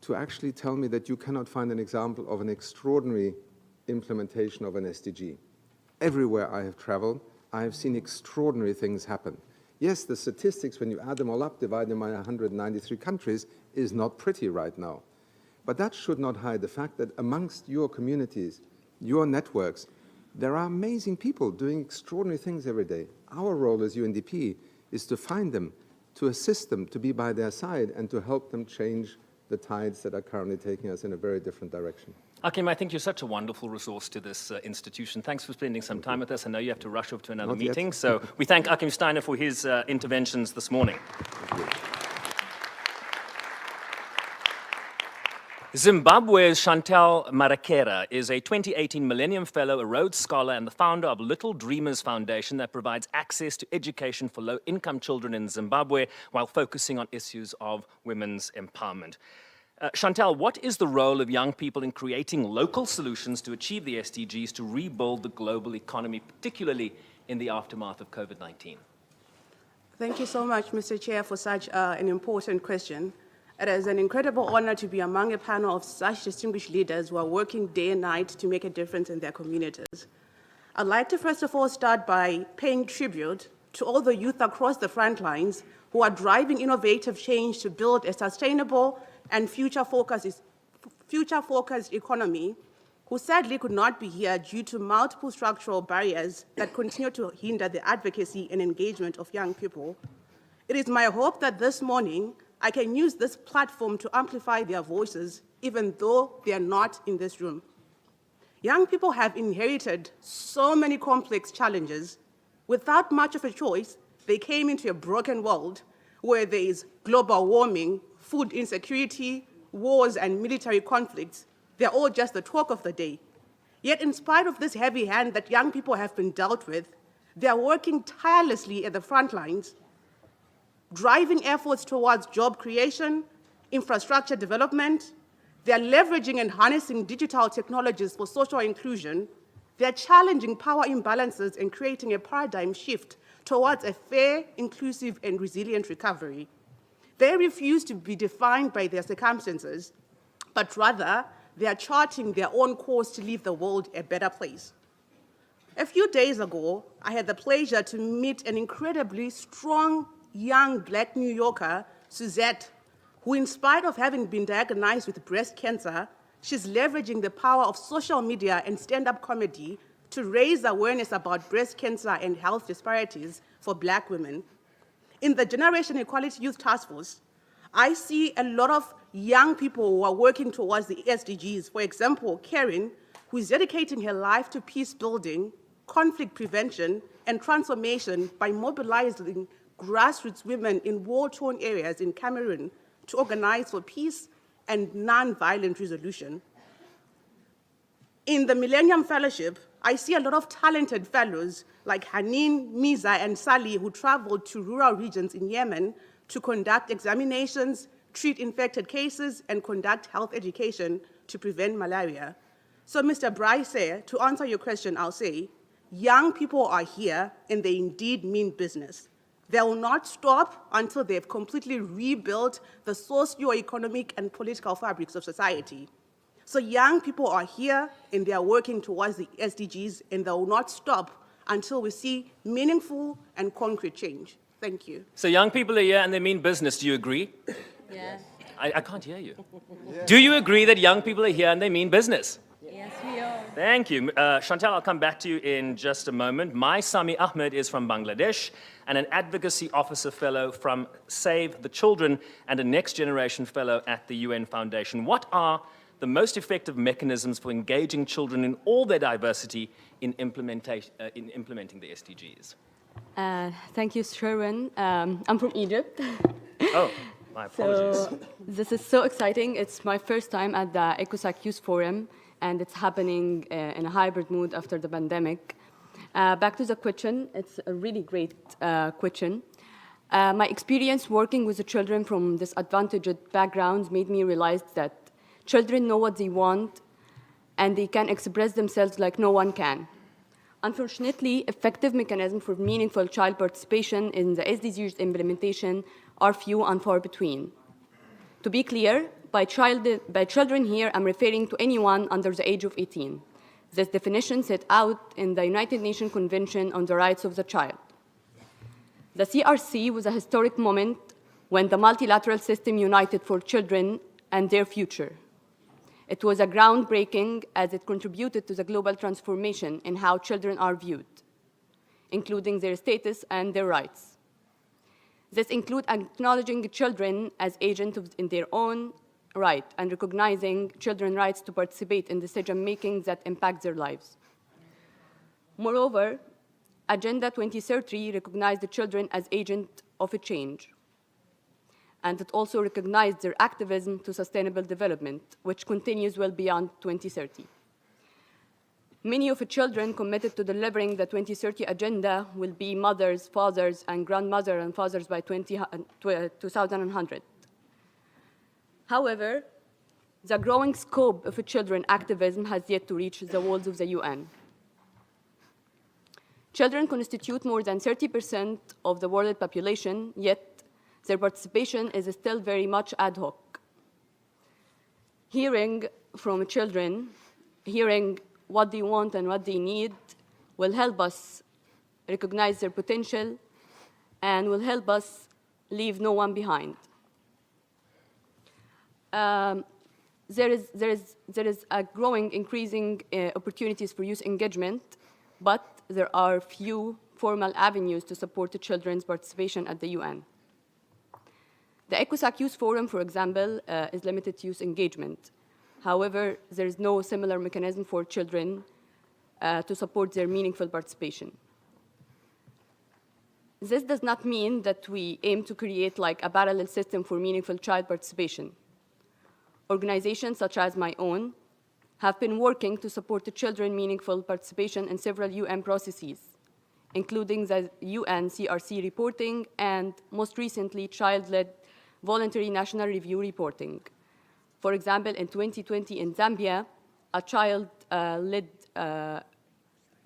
to actually tell me that you cannot find an example of an extraordinary implementation of an SDG. Everywhere I have traveled, I have seen extraordinary things happen. Yes, the statistics, when you add them all up, divide them by 193 countries, is not pretty right now. But that should not hide the fact that amongst your communities, your networks, there are amazing people doing extraordinary things every day. Our role as UNDP is to find them, to assist them, to be by their side, and to help them change the tides that are currently taking us in a very different direction. Akim, I think you're such a wonderful resource to this institution. Thanks for spending some time with us. I know you have to rush off to another meeting, so we thank Akim Steiner for his interventions this morning. Zimbabwe's Chantal Marakera is a 2018 Millennium Fellow, a Rhodes Scholar, and the founder of Little Dreamers Foundation that provides access to education for low-income children in Zimbabwe while focusing on issues of women's empowerment. Chantal, what is the role of young people in creating local solutions to achieve the SDGs to rebuild the global economy, particularly in the aftermath of COVID-19? Thank you so much, Mr. Chair, for such an important question. It is an incredible honor to be among a panel of such distinguished leaders who are working day and night to make a difference in their communities. I'd like to first of all start by paying tribute to all the youth across the front lines who are driving innovative change to build a sustainable and future-focused future-focused economy, who sadly could not be here due to multiple structural barriers that continue to hinder the advocacy and engagement of young people, it is my hope that this morning I can use this platform to amplify their voices, even though they are not in this room. Young people have inherited so many complex challenges. Without much of a choice, they came into a broken world where there is global warming, food insecurity, wars, and military conflicts. They're all just the talk of the day. Yet in spite of this heavy hand that young people have been dealt with, they are working tirelessly at the front lines, driving efforts towards job creation, infrastructure development. They're leveraging and harnessing digital technologies for social inclusion. They're challenging power imbalances and creating a paradigm shift towards a fair, inclusive, and resilient recovery. They refuse to be defined by their circumstances, but rather they are charting their own course to leave the world a better place. A few days ago, I had the pleasure to meet an incredibly strong young Black New Yorker, Suzette, who, in spite of having been diagnosed with breast cancer, she's leveraging the power of social media and stand-up comedy to raise awareness about breast cancer and health disparities for Black women. In the Generation Equality Youth Task Force, I see a lot of young people who are working towards the SDGs. For example, Karen, who is dedicating her life to peace building, conflict prevention, and transformation by mobilizing grassroots women in war-torn areas in Cameroon to organize for peace and non-violent resolution. In the Millennium Fellowship, I see a lot of talented fellows like Hanin, Miza, and Sally, who traveled to rural regions in Yemen to conduct examinations, treat infected cases, and conduct health education to prevent malaria. So, Mr. Bryce, to answer your question, I'll say, young people are here, and they indeed mean business. They will not stop until they've completely rebuilt the socio-economic and political fabrics of society. So young people are here, and they are working towards the SDGs, and they will not stop until we see meaningful and concrete change. Thank you. So young people are here and they mean business. Do you agree? Yes. I can't hear you. Do you agree that young people are here and they mean business? Yes, we are. Thank you. Chantal, I'll come back to you in just a moment. My Sami Ahmed is from Bangladesh and an advocacy officer fellow from Save the Children and a next generation fellow at the UN Foundation. What are the most effective mechanisms for engaging children in all their diversity in implementing the SDGs? Thank you, Sherwin. I'm from Egypt. Oh, my apologies. So this is so exciting. It's my first time at the ECOSOC Youth Forum, and it's happening in a hybrid mood after the pandemic. Back to the question, it's a really great question. My experience working with the children from disadvantaged backgrounds made me realize that children know what they want, and they can express themselves like no one can. Unfortunately, effective mechanisms for meaningful child participation in the SDGs implementation are few and far between. To be clear, by children here, I'm referring to anyone under the age of 18. This definition set out in the United Nations Convention on the Rights of the Child. The CRC was a historic moment when the multilateral system united for children and their future. It was a groundbreaking as it contributed to the global transformation in how children are viewed, including their status and their rights. This includes acknowledging children as agents in their own right and recognizing children's rights to participate in decision-making that impact their lives. Moreover, Agenda 2030 recognized the children as agents of a change, and it also recognized their activism to sustainable development, which continues well beyond 2030. Many of the children committed to delivering the 2030 agenda will be mothers, fathers, and grandmothers and fathers by 2100. However, the growing scope of children activism has yet to reach the walls of the UN. Children constitute more than 30% of the world population, yet their participation is still very much ad hoc. Hearing from children, hearing what they want and what they need will help us recognize their potential and will help us leave no one behind. there is a growing, increasing opportunities for youth engagement, but there are few formal avenues to support the children's participation at the UN. The ECOSOC Youth Forum, for example, is limited to youth engagement. However, there is no similar mechanism for children to support their meaningful participation. This does not mean that we aim to create like a parallel system for meaningful child participation. Organizations such as my own have been working to support the children meaningful participation in several UN processes, including the UN CRC reporting and most recently child-led voluntary national review reporting. For example, in 2020 in Zambia, a child-led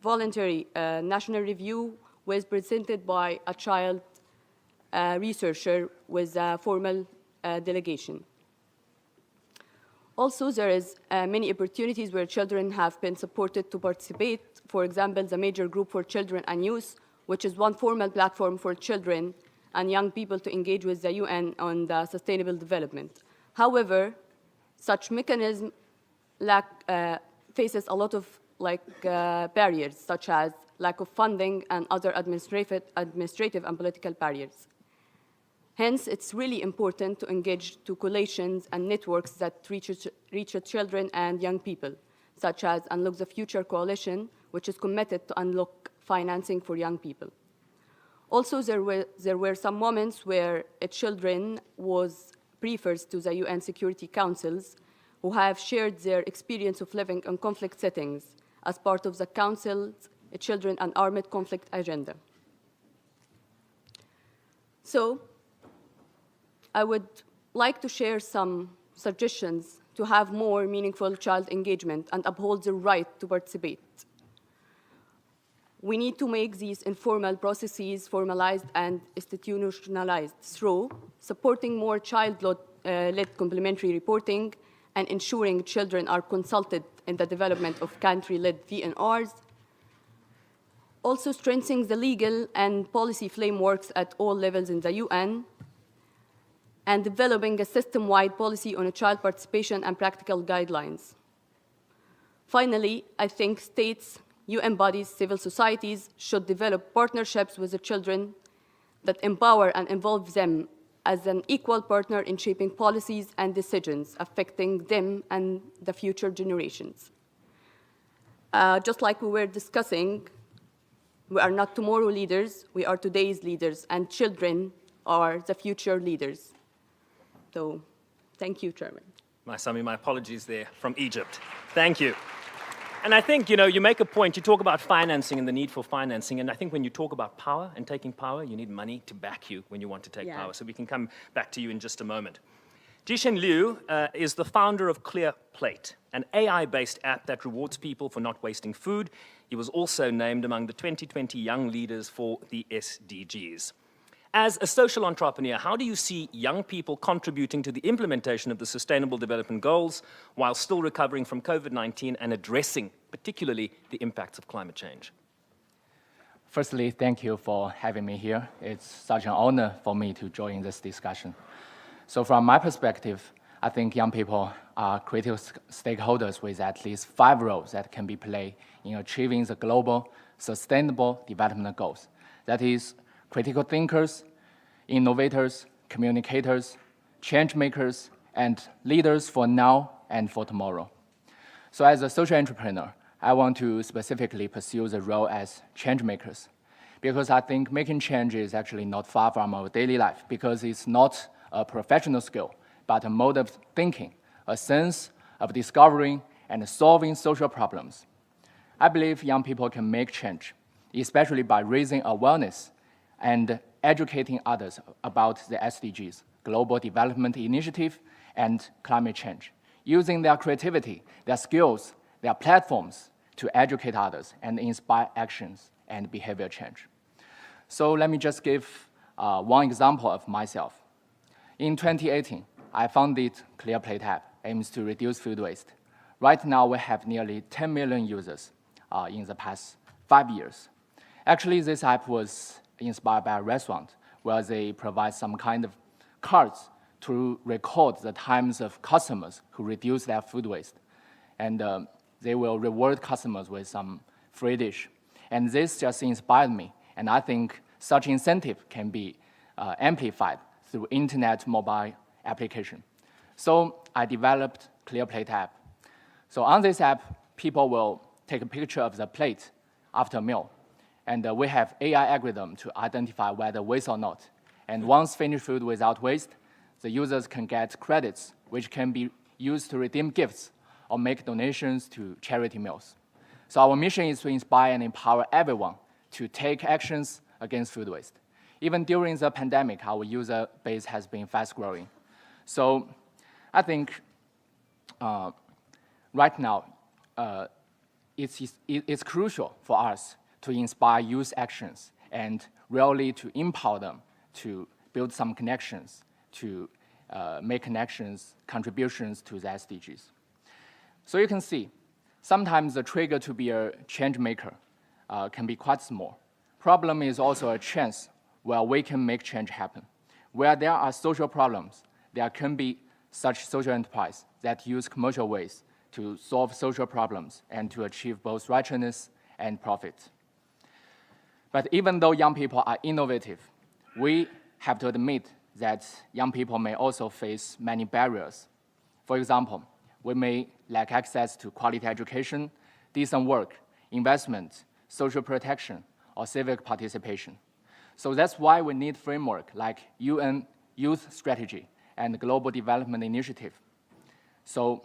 voluntary national review was presented by a child researcher with a formal delegation. Also, there is many opportunities where children have been supported to participate. For example, the Major Group for Children and Youth, which is one formal platform for children and young people to engage with the UN on the sustainable development. However, such mechanism faces a lot of barriers, such as lack of funding and other administrative and political barriers. Hence, it's really important to engage to coalitions and networks that reach children and young people, such as Unlock the Future Coalition, which is committed to unlock financing for young people. Also, there were some moments where children was briefers to the UN Security Councils who have shared their experience of living in conflict settings as part of the Council's Children and Armed Conflict agenda. So, I would like to share some suggestions to have more meaningful child engagement and uphold the right to participate. We need to make these informal processes formalized and institutionalized through supporting more child-led complementary reporting and ensuring children are consulted in the development of country-led VNRs. Also strengthening the legal and policy frameworks at all levels in the UN, and developing a system-wide policy on child participation and practical guidelines. Finally, I think states, UN bodies, civil societies should develop partnerships with the children that empower and involve them as an equal partner in shaping policies and decisions affecting them and the future generations. Just like we were discussing, we are not tomorrow leaders, we are today's leaders, and children are the future leaders. So, thank you, Chairman. My apologies there from Egypt. Thank you. And I think, you make a point, you talk about financing and the need for financing, and I think when you talk about power and taking power, you need money to back you when you want to take power. So we can come back to you in just a moment. Jishen Liu is the founder of Clear Plate, an AI-based app that rewards people for not wasting food. He was also named among the 2020 Young Leaders for the SDGs. As a social entrepreneur, how do you see young people contributing to the implementation of the Sustainable Development Goals while still recovering from COVID-19 and addressing particularly the impacts of climate change? Firstly, thank you for having me here. It's such an honor for me to join this discussion. So from my perspective, I think young people are critical stakeholders with at least 5 roles that can be played in achieving the global sustainable development goals. That is, critical thinkers, innovators, communicators, change makers, and leaders for now and for tomorrow. So as a social entrepreneur, I want to specifically pursue the role as change makers, because I think making change is actually not far from our daily life, because it's not a professional skill, but a mode of thinking, a sense of discovering and solving social problems. I believe young people can make change, especially by raising awareness and educating others about the SDGs, Global Development Initiative, and climate change, using their creativity, their skills, their platforms to educate others and inspire actions and behavior change. So let me just give one example of myself. In 2018, I founded Clear Plate app, aims to reduce food waste. Right now, we have nearly 10 million users in the past 5 years. Actually, this app was inspired by a restaurant where they provide some kind of cards to record the times of customers who reduce their food waste. And they will reward customers with some free dish. And this just inspired me. And I think such incentive can be amplified through internet mobile application. So I developed ClearPlate app. So on this app, people will take a picture of the plate after a meal. And we have AI algorithm to identify whether waste or not. And once finished food without waste, the users can get credits, which can be used to redeem gifts or make donations to charity meals. So our mission is to inspire and empower everyone to take actions against food waste. Even during the pandemic, our user base has been fast growing. So I think right now, it's crucial for us to inspire youth actions and really to empower them to build some connections, to make connections, contributions to the SDGs. So you can see, sometimes the trigger to be a change maker can be quite small. Problem is also a chance where we can make change happen. Where there are social problems, there can be such social enterprise that use commercial ways to solve social problems and to achieve both righteousness and profit. But even though young people are innovative, we have to admit that young people may also face many barriers. For example, we may lack access to quality education, decent work, investment, social protection, or civic participation. So that's why we need framework like UN Youth Strategy and Global Development Initiative. So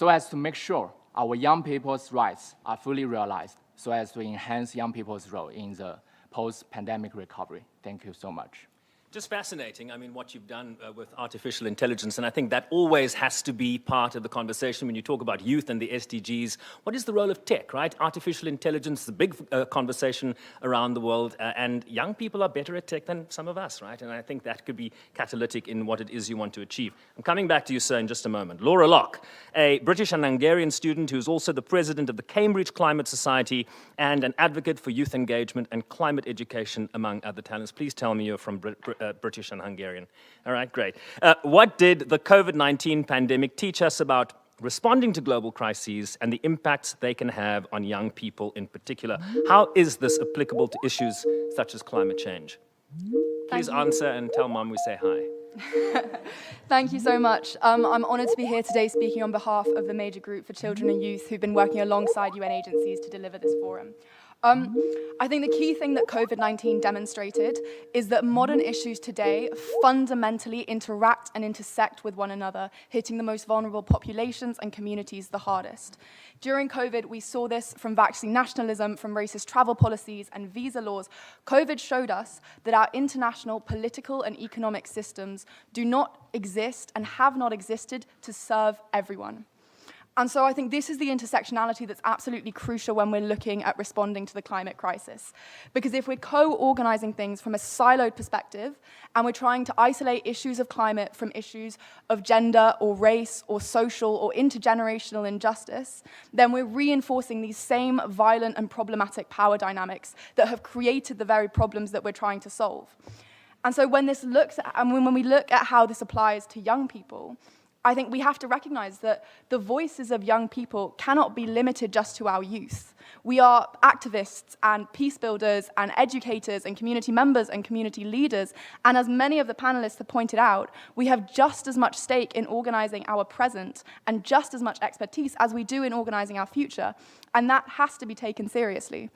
as to make sure our young people's rights are fully realized, so as to enhance young people's role in the post-pandemic recovery. Thank you so much. Just fascinating, I mean, what you've done with artificial intelligence, and I think that always has to be part of the conversation when you talk about youth and the SDGs. What is the role of tech, right? Artificial intelligence is a big conversation around the world, and young people are better at tech than some of us, right? And I think that could be catalytic in what it is you want to achieve. I'm coming back to you, sir, in just a moment. Laura Locke, a British and Hungarian student who's also the president of the Cambridge Climate Society and an advocate for youth engagement and climate education, among other talents. Please tell me you're from British and Hungarian. All right, great. What did the COVID-19 pandemic teach us about responding to global crises and the impacts they can have on young people in particular? How is this applicable to issues such as climate change? Please answer and tell Mom we say hi. Thank you so much. I'm honoured to be here today speaking on behalf of the major group for children and youth who've been working alongside UN agencies to deliver this forum. I think the key thing that COVID-19 demonstrated is that modern issues today fundamentally interact and intersect with one another, hitting the most vulnerable populations and communities the hardest. During COVID, we saw this from vaccine nationalism, from racist travel policies and visa laws. COVID showed us that our international political and economic systems do not exist and have not existed to serve everyone. And so I think this is the intersectionality that's absolutely crucial when we're looking at responding to the climate crisis. Because if we're co-organizing things from a siloed perspective, and we're trying to isolate issues of climate from issues of gender or race or social or intergenerational injustice, then we're reinforcing these same violent and problematic power dynamics that have created the very problems that we're trying to solve. And so when we look at how this applies to young people, I think we have to recognize that the voices of young people cannot be limited just to our youth. We are activists and peace builders and educators and community members and community leaders. And as many of the panelists have pointed out, we have just as much stake in organizing our present and just as much expertise as we do in organizing our future. And that has to be taken seriously.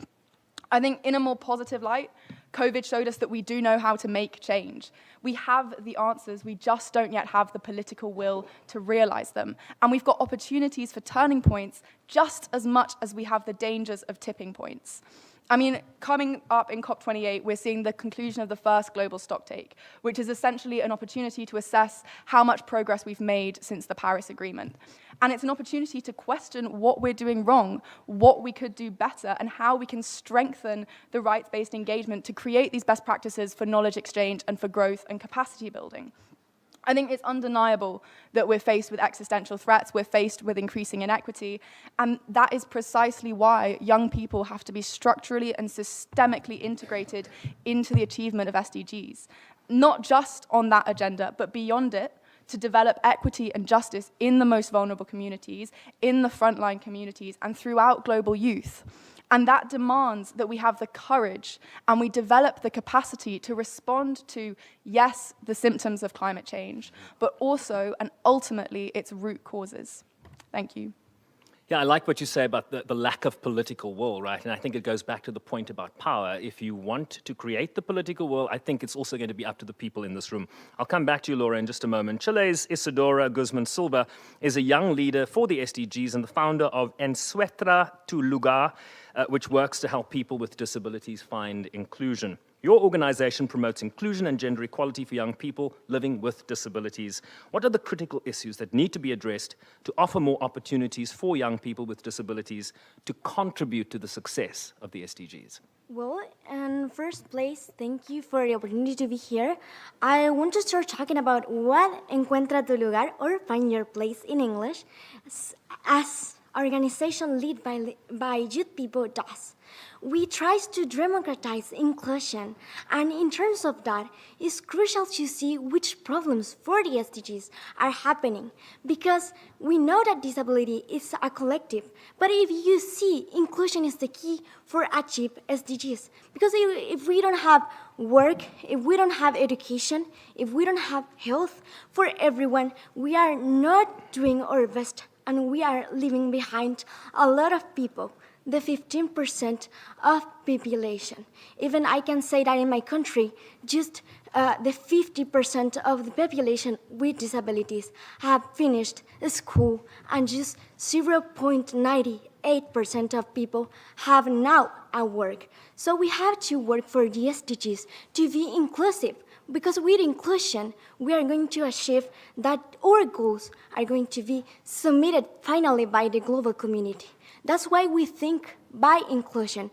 I think in a more positive light, COVID showed us that we do know how to make change. We have the answers, we just don't yet have the political will to realize them. And we've got opportunities for turning points just as much as we have the dangers of tipping points. I mean, coming up in COP28, we're seeing the conclusion of the first global stocktake, which is essentially an opportunity to assess how much progress we've made since the Paris Agreement. And it's an opportunity to question what we're doing wrong, what we could do better, and how we can strengthen the rights-based engagement to create these best practices for knowledge exchange and for growth and capacity building. I think it's undeniable that we're faced with existential threats, we're faced with increasing inequity, and that is precisely why young people have to be structurally and systemically integrated into the achievement of SDGs. not just on that agenda, but beyond it, to develop equity and justice in the most vulnerable communities, in the frontline communities, and throughout global youth. And that demands that we have the courage and we develop the capacity to respond to, yes, the symptoms of climate change, but also and ultimately its root causes. Thank you. Yeah, I like what you say about the lack of political will, right? And I think it goes back to the point about power. If you want to create the political will, I think it's also going to be up to the people in this room. I'll come back to you, Laura, in just a moment. Chile's Isidora Guzman Silva is a young leader for the SDGs and the founder of Encuentra tu Lugar, which works to help people with disabilities find inclusion. Your organization promotes inclusion and gender equality for young people living with disabilities. What are the critical issues that need to be addressed to offer more opportunities for young people with disabilities to contribute to the success of the SDGs? Well, in first place, thank you for the opportunity to be here. I want to start talking about what Encuentra tu Lugar, or Find Your Place in English, as organization led by youth people does. We try to democratize inclusion, and in terms of that, it's crucial to see which problems for the SDGs are happening, because we know that disability is a collective, but if you see, inclusion is the key for achieve SDGs, because if we don't have work, if we don't have education, if we don't have health for everyone, we are not doing our best, and we are leaving behind a lot of people. The 15% of population. Even I can say that in my country, just the 50% of the population with disabilities have finished school, and just 0.98% of people have now a work. So we have to work for the SDGs to be inclusive, because with inclusion, we are going to achieve that our goals are going to be submitted finally by the global community. That's why we think by inclusion,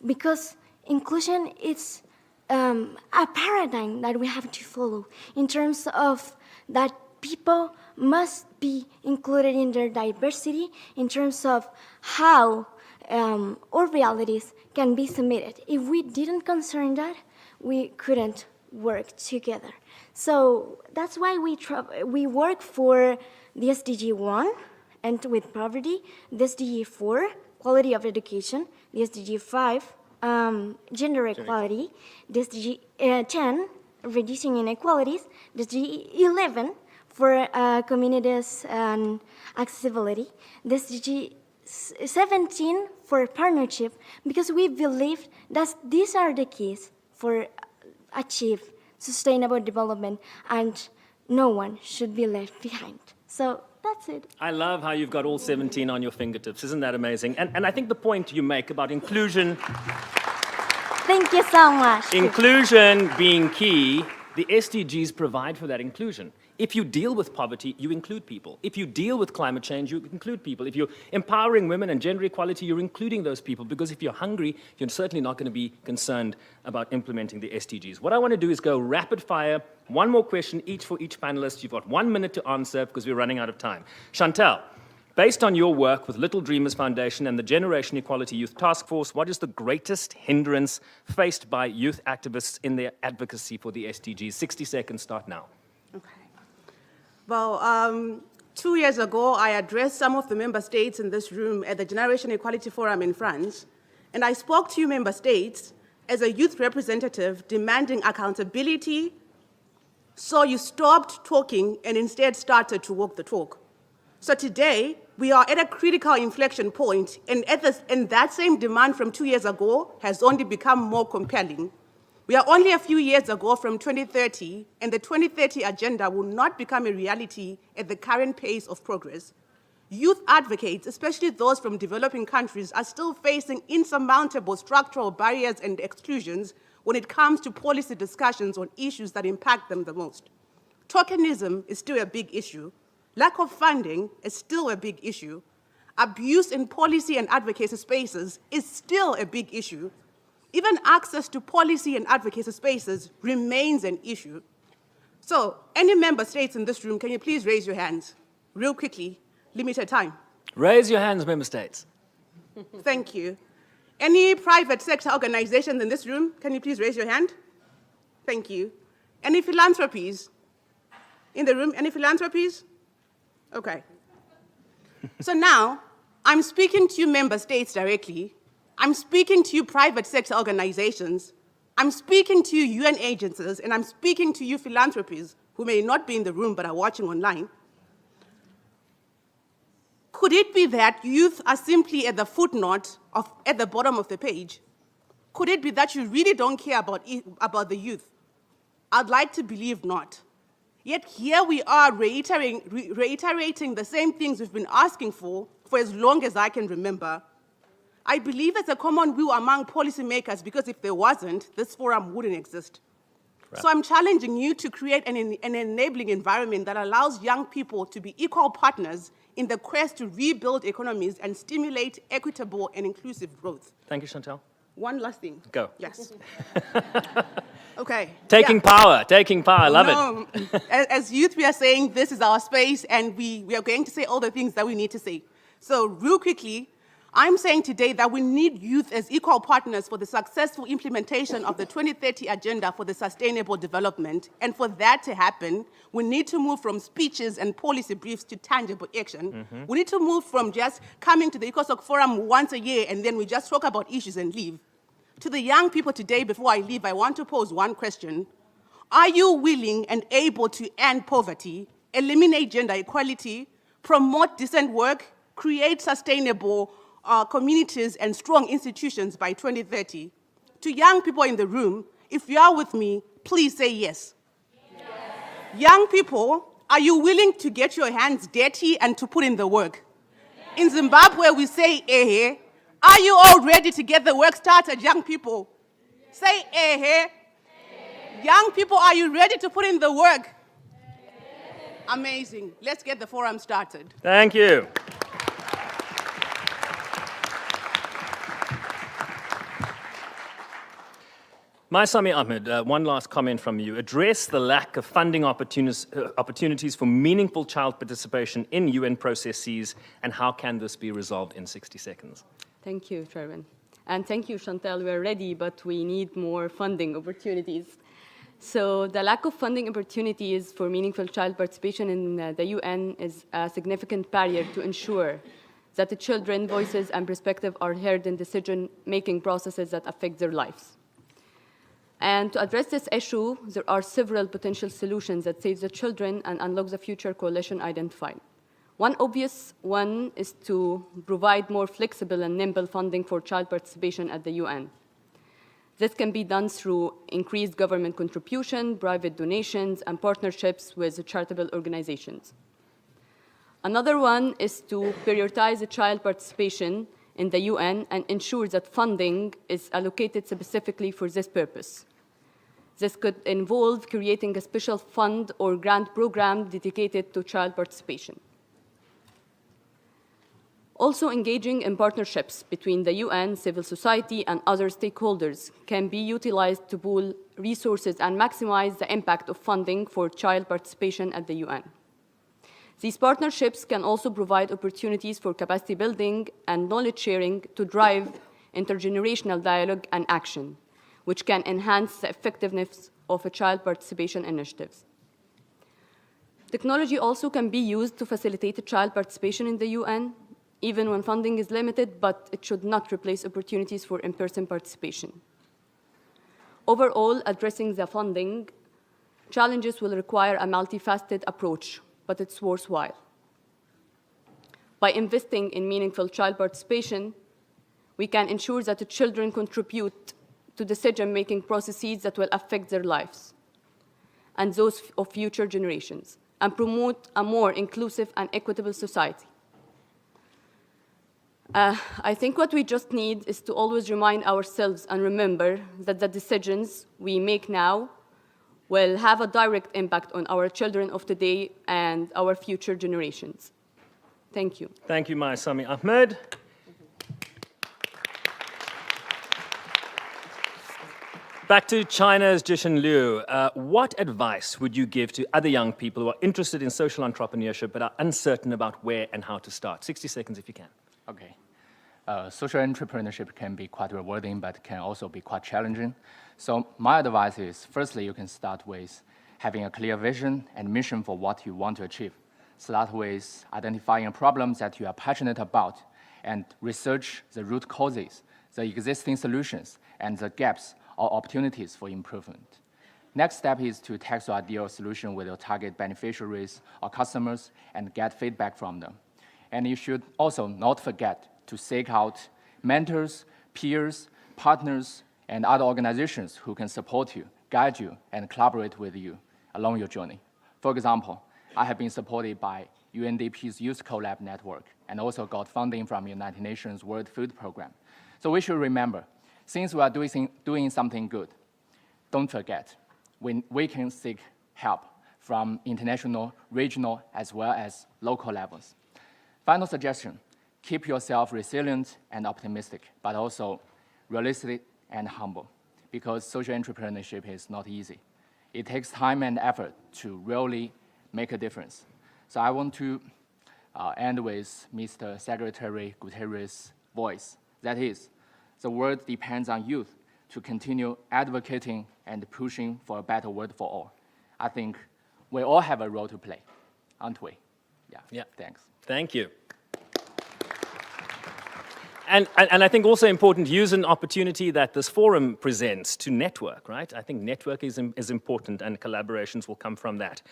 because inclusion is a paradigm that we have to follow in terms of that people must be included in their diversity, in terms of how our realities can be submitted. If we didn't concern that, we couldn't work together. So that's why we work for the SDG 1, and with poverty, the SDG 4, quality of education, the SDG 5, gender equality, the SDG 10, reducing inequalities, the SDG 11 for communities and accessibility, the SDG 17 for partnership, because we believe that these are the keys for achieve sustainable development, and no one should be left behind. So that's it. I love how you've got all 17 on your fingertips. Isn't that amazing? And I think the point you make about inclusion... Thank you so much. Inclusion being key, the SDGs provide for that inclusion. If you deal with poverty, you include people. If you deal with climate change, you include people. If you're empowering women and gender equality, you're including those people, because if you're hungry, you're certainly not going to be concerned about implementing the SDGs. What I want to do is go rapid fire, one more question each for each panelist. You've got 1 minute to answer because we're running out of time. Chantal, based on your work with Little Dreamers Foundation and the Generation Equality Youth Task Force, what is the greatest hindrance faced by youth activists in their advocacy for the SDGs? 60 seconds, start now. Well, 2 years ago, I addressed some of the member states in this room at the Generation Equality Forum in France, and I spoke to you member states as a youth representative demanding accountability, so you stopped talking and instead started to walk the talk. So today, we are at a critical inflection point, and that same demand from 2 years ago has only become more compelling. We are only a few years ago from 2030, and the 2030 agenda will not become a reality at the current pace of progress. Youth advocates, especially those from developing countries, are still facing insurmountable structural barriers and exclusions when it comes to policy discussions on issues that impact them the most. Tokenism is still a big issue. Lack of funding is still a big issue. Abuse in policy and advocacy spaces is still a big issue. Even access to policy and advocacy spaces remains an issue. So, any member states in this room, can you please raise your hands? Real quickly, limited time. Raise your hands, member states. Thank you. Any private sector organizations in this room, can you please raise your hand? Thank you. Any philanthropies? In the room, any philanthropies? Okay. So now, I'm speaking to you member states directly. I'm speaking to you private sector organizations. I'm speaking to you UN agencies, and I'm speaking to you philanthropies who may not be in the room but are watching online. Could it be that youth are simply at the footnote at the bottom of the page? Could it be that you really don't care about the youth? I'd like to believe not. Yet here we are reiterating the same things we've been asking for as long as I can remember. I believe it's a common view among policymakers because if there wasn't, this forum wouldn't exist. Right. So I'm challenging you to create an enabling environment that allows young people to be equal partners in the quest to rebuild economies and stimulate equitable and inclusive growth. Thank you, Chantal. One last thing. Go. Yes. Okay. Taking power, I love it. As youth, we are saying this is our space, and we are going to say all the things that we need to say. So real quickly, I'm saying today that we need youth as equal partners for the successful implementation of the 2030 Agenda for the Sustainable Development. And for that to happen, we need to move from speeches and policy briefs to tangible action. Mm-hmm. We need to move from just coming to the ECOSOC forum once a year and then we just talk about issues and leave. To the young people today, before I leave, I want to pose one question. Are you willing and able to end poverty, eliminate gender equality, promote decent work, create sustainable communities and strong institutions by 2030? To young people in the room, if you are with me, please say yes. Yes. Young people, are you willing to get your hands dirty and to put in the work? Yes. In Zimbabwe, we say ehe. Are you all ready to get the work started, young people? Yes. Say ehe. Yes. Young people, are you ready to put in the work? Yes. Amazing. Let's get the forum started. Thank you. Sami Ahmed, one last comment from you. Address the lack of funding opportunities for meaningful child participation in UN processes, and how can this be resolved in 60 seconds? Thank you, Chairman. And thank you, Chantal. We're ready, but we need more funding opportunities. So the lack of funding opportunities for meaningful child participation in the UN is a significant barrier to ensure that the children's voices and perspectives are heard in decision-making processes that affect their lives. And to address this issue, there are several potential solutions that save the children and unlock the future coalition identified. One obvious one is to provide more flexible and nimble funding for child participation at the UN. This can be done through increased government contribution, private donations, and partnerships with charitable organizations. Another one is to prioritize the child participation in the UN and ensure that funding is allocated specifically for this purpose. This could involve creating a special fund or grant program dedicated to child participation. Also, engaging in partnerships between the UN, civil society, and other stakeholders can be utilized to pool resources and maximize the impact of funding for child participation at the UN. These partnerships can also provide opportunities for capacity building and knowledge sharing to drive intergenerational dialogue and action, which can enhance the effectiveness of child participation initiatives. Technology also can be used to facilitate child participation in the UN, even when funding is limited, but it should not replace opportunities for in-person participation. Overall, addressing the funding challenges will require a multifaceted approach, but it's worthwhile. By investing in meaningful child participation, we can ensure that the children contribute to decision-making processes that will affect their lives and those of future generations, and promote a more inclusive and equitable society. I think what we just need is to always remind ourselves and remember that the decisions we make now will have a direct impact on our children of today and our future generations. Thank you. Thank you, Sami Ahmed. Back to China's Jishin Liu. What advice would you give to other young people who are interested in social entrepreneurship but are uncertain about where and how to start? 60 seconds if you can. Okay. Social entrepreneurship can be quite rewarding, but can also be quite challenging. So my advice is, firstly, you can start with having a clear vision and mission for what you want to achieve. Start with identifying problems that you are passionate about and research the root causes, the existing solutions, and the gaps or opportunities for improvement. Next step is to test your ideal solution with your target beneficiaries or customers and get feedback from them. And you should also not forget to seek out mentors, peers, partners, and other organizations who can support you, guide you, and collaborate with you along your journey. For example, I have been supported by UNDP's Youth Collab Network and also got funding from United Nations World Food Program. So we should remember, since we are doing something good, don't forget, we can seek help from international, regional, as well as local levels. Final suggestion, keep yourself resilient and optimistic, but also realistic and humble, because social entrepreneurship is not easy. It takes time and effort to really make a difference. So I want to end with Mr. Secretary Guterres' voice. That is, the world depends on youth to continue advocating and pushing for a better world for all. I think we all have a role to play, aren't we? Yeah. Thanks. Thank you. And I think also important, use an opportunity that this forum presents to network, right? I think network is important and collaborations will come from that.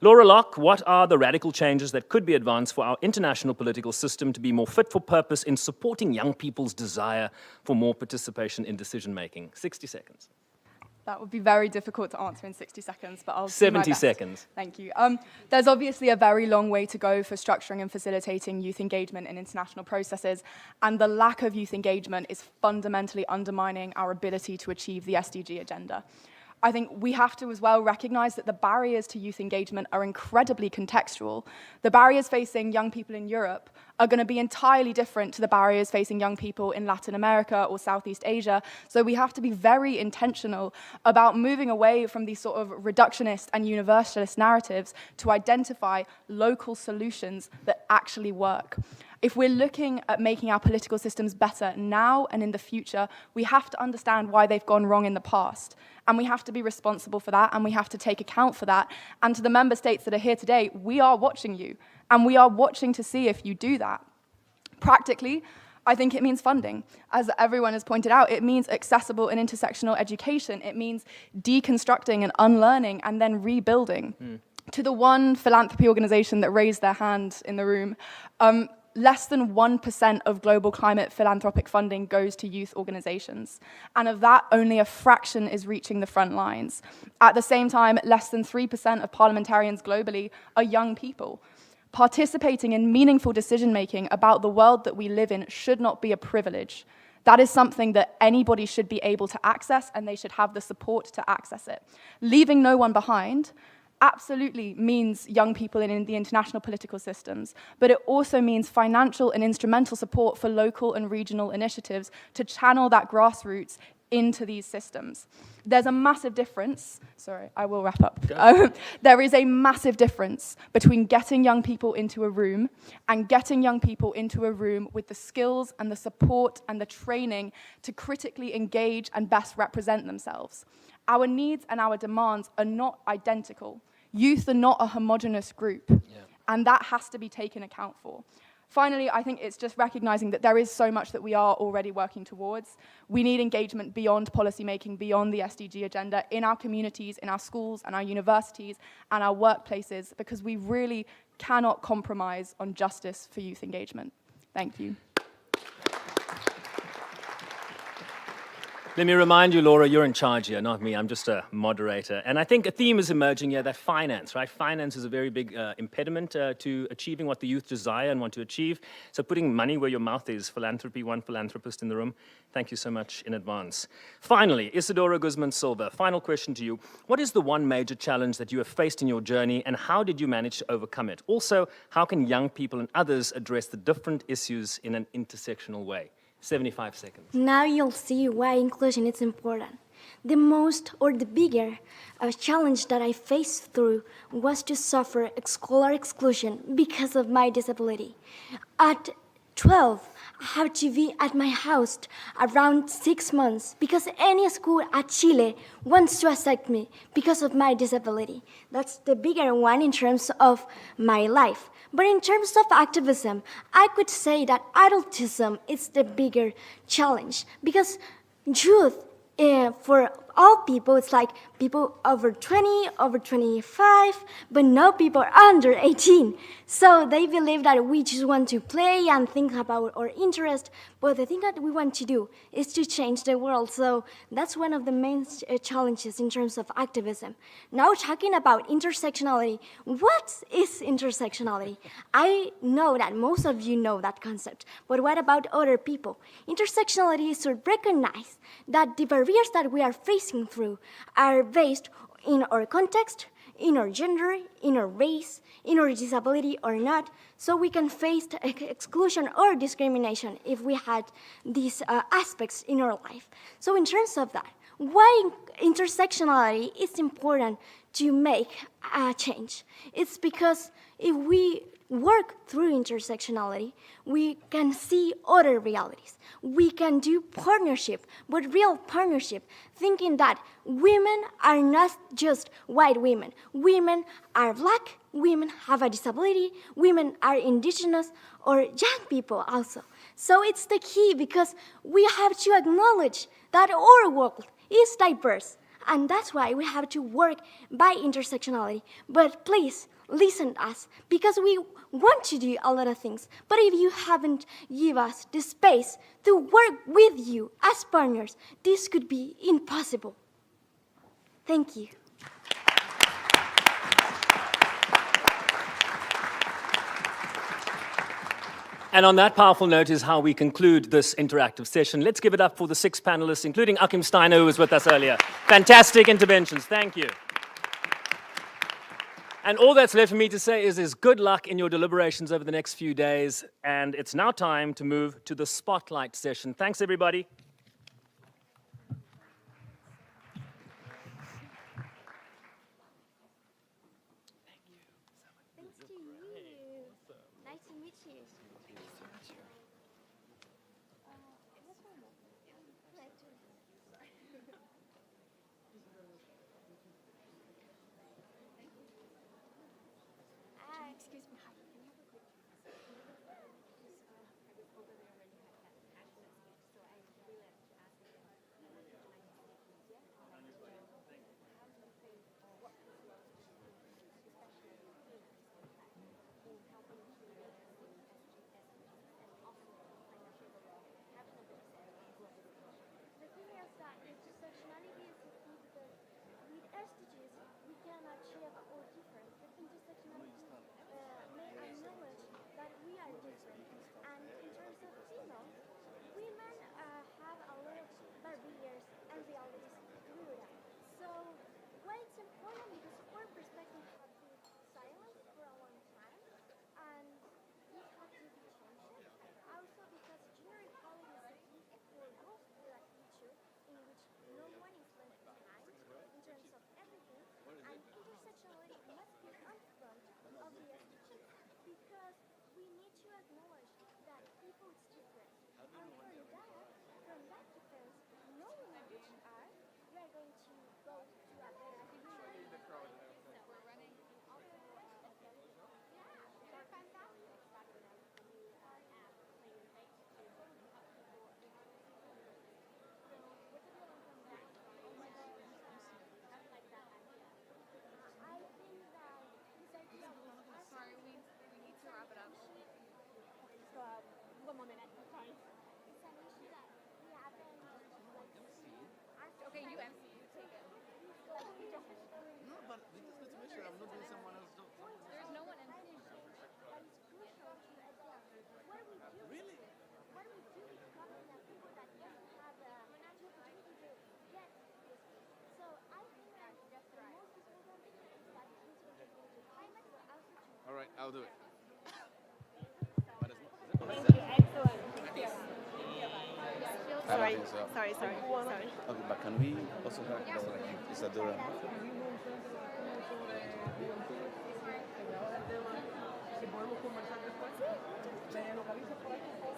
Laura Locke, what are the radical changes that could be advanced for our international political system to be more fit for purpose in supporting young people's desire for more participation in decision-making? 60 seconds. That would be very difficult to answer in 60 seconds, but I'll do 70 my best. seconds. Thank you. There's obviously a very long way to go for structuring and facilitating youth engagement in international processes, and the lack of youth engagement is fundamentally undermining our ability to achieve the SDG agenda. I think we have to as well recognize that the barriers to youth engagement are incredibly contextual. The barriers facing young people in Europe are going to be entirely different to the barriers facing young people in Latin America or Southeast Asia. So we have to be very intentional about moving away from these sort of reductionist and universalist narratives to identify local solutions that actually work. If we're looking at making our political systems better now and in the future, we have to understand why they've gone wrong in the past. And we have to be responsible for that, and we have to take account for that. And to the member states that are here today, we are watching you, and we are watching to see if you do that. Practically, I think it means funding. As everyone has pointed out, it means accessible and intersectional education. It means deconstructing and unlearning and then rebuilding. To the one philanthropy organization that raised their hand in the room, less than 1% of global climate philanthropic funding goes to youth organizations. And of that, only a fraction is reaching the front lines. At the same time, less than 3% of parliamentarians globally are young people. Participating in meaningful decision-making about the world that we live in should not be a privilege. That is something that anybody should be able to access, and they should have the support to access it. Leaving no one behind absolutely means young people in the international political systems, but it also means financial and instrumental support for local and regional initiatives to channel that grassroots into these systems. There's a massive difference, sorry, I will wrap up. There is a massive difference between getting young people into a room and getting young people into a room with the skills and the support and the training to critically engage and best represent themselves. Our needs and our demands are not identical. Youth are not a homogenous group, and that has to be taken account for. Finally, I think it's just recognizing that there is so much that we are already working towards. We need engagement beyond policymaking, beyond the SDG agenda, in our communities, in our schools and our universities and our workplaces, because we really cannot compromise on justice for youth engagement. Thank you. Let me remind you, Laura, you're in charge here, not me. I'm just a moderator. And I think a theme is emerging here that finance, right? Finance is a very big impediment to achieving what the youth desire and want to achieve. So putting money where your mouth is, philanthropy, one philanthropist in the room. Thank you so much in advance. Finally, Isidora Guzman-Silva, final question to you. What is the one major challenge that you have faced in your journey, and how did you manage to overcome it? Also, how can young people and others address the different issues in an intersectional way? 75 seconds. Now you'll see why inclusion is important. The most or the bigger challenge that I faced through was to suffer scholar exclusion because of my disability. At 12, I have to be at my house around 6 months because any school at Chile wants to accept me because of my disability. That's the bigger one in terms of my life. But in terms of activism, I could say that adultism is the bigger challenge because youth, for all people, it's like people over 20, over 25, but no people under 18. So they believe that we just want to play and think about our interest, but the thing that we want to do is to change the world. So that's one of the main challenges in terms of activism. Now talking about intersectionality, what is intersectionality? I know that most of you know that concept, but what about other people? Intersectionality is to recognize that the barriers that we are facing through are based in our context, in our gender, in our race, in our disability or not, so we can face exclusion or discrimination if we had these aspects in our life. So in terms of that, why intersectionality is important to make a change? It's because if we work through intersectionality, we can see other realities. We can do partnership, but real partnership, thinking that women are not just white women. Women are Black, women have a disability, women are indigenous, or young people also. So it's the key because we have to acknowledge that our world is diverse, and that's why we have to work by intersectionality. But please, listen to us, because we want to do a lot of things, but if you haven't give us the space to work with you as partners, this could be impossible. Thank you. And on that powerful note is how we conclude this interactive session. Let's give it up for the 6 panelists, including Achim Steiner, who was with us earlier. Fantastic interventions. Thank you. And all that's left for me to say is good luck in your deliberations over the next few days. And it's now time to move to the spotlight session. Thanks, everybody. Thanks to you. Nice to meet you. Excuse me. The thing is that intersectionality is the key because with SDGs we can achieve our difference. But intersectionality may acknowledge that we are different. And in terms of females, women have a lot of barriers and realities through that. So why it's important because our perspective have been silent for a long time, and this has to be changed. Also because gender equality is a key for us for an issue in which no one is left behind in terms of everything, and intersectionality must be on front of the SDGs because we need to acknowledge that people is different. And from that difference, knowing which are, we are going to go to a better future. We're running they're fantastic. Sorry, we need to wrap it up. One more minute. Sorry. It's an issue that we haven't Okay, you MC. You take it. No, but we just need to make sure I'm not doing someone else. There's no one MC. But it's crucial to adapt. What we do, really? What we do is talking to people that doesn't have the opportunity to get this. So I think that the most important thing is that this will be going to climate, but also to. All right, I'll do it. Thank you. Excellent. Sorry. Sorry. Okay, but can we also have Isadora? Me localiza por ahí, por favor.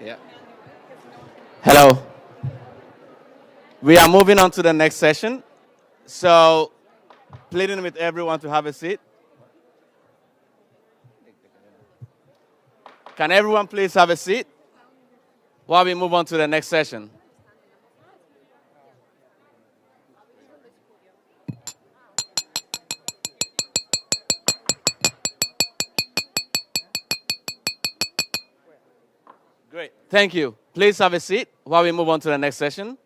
Yeah. Hello. We are moving on to the next session. So, pleading with everyone to have a seat. Can everyone please have a seat while we move on to the next session? Great. Thank you. Please have a seat while we move on to the next session.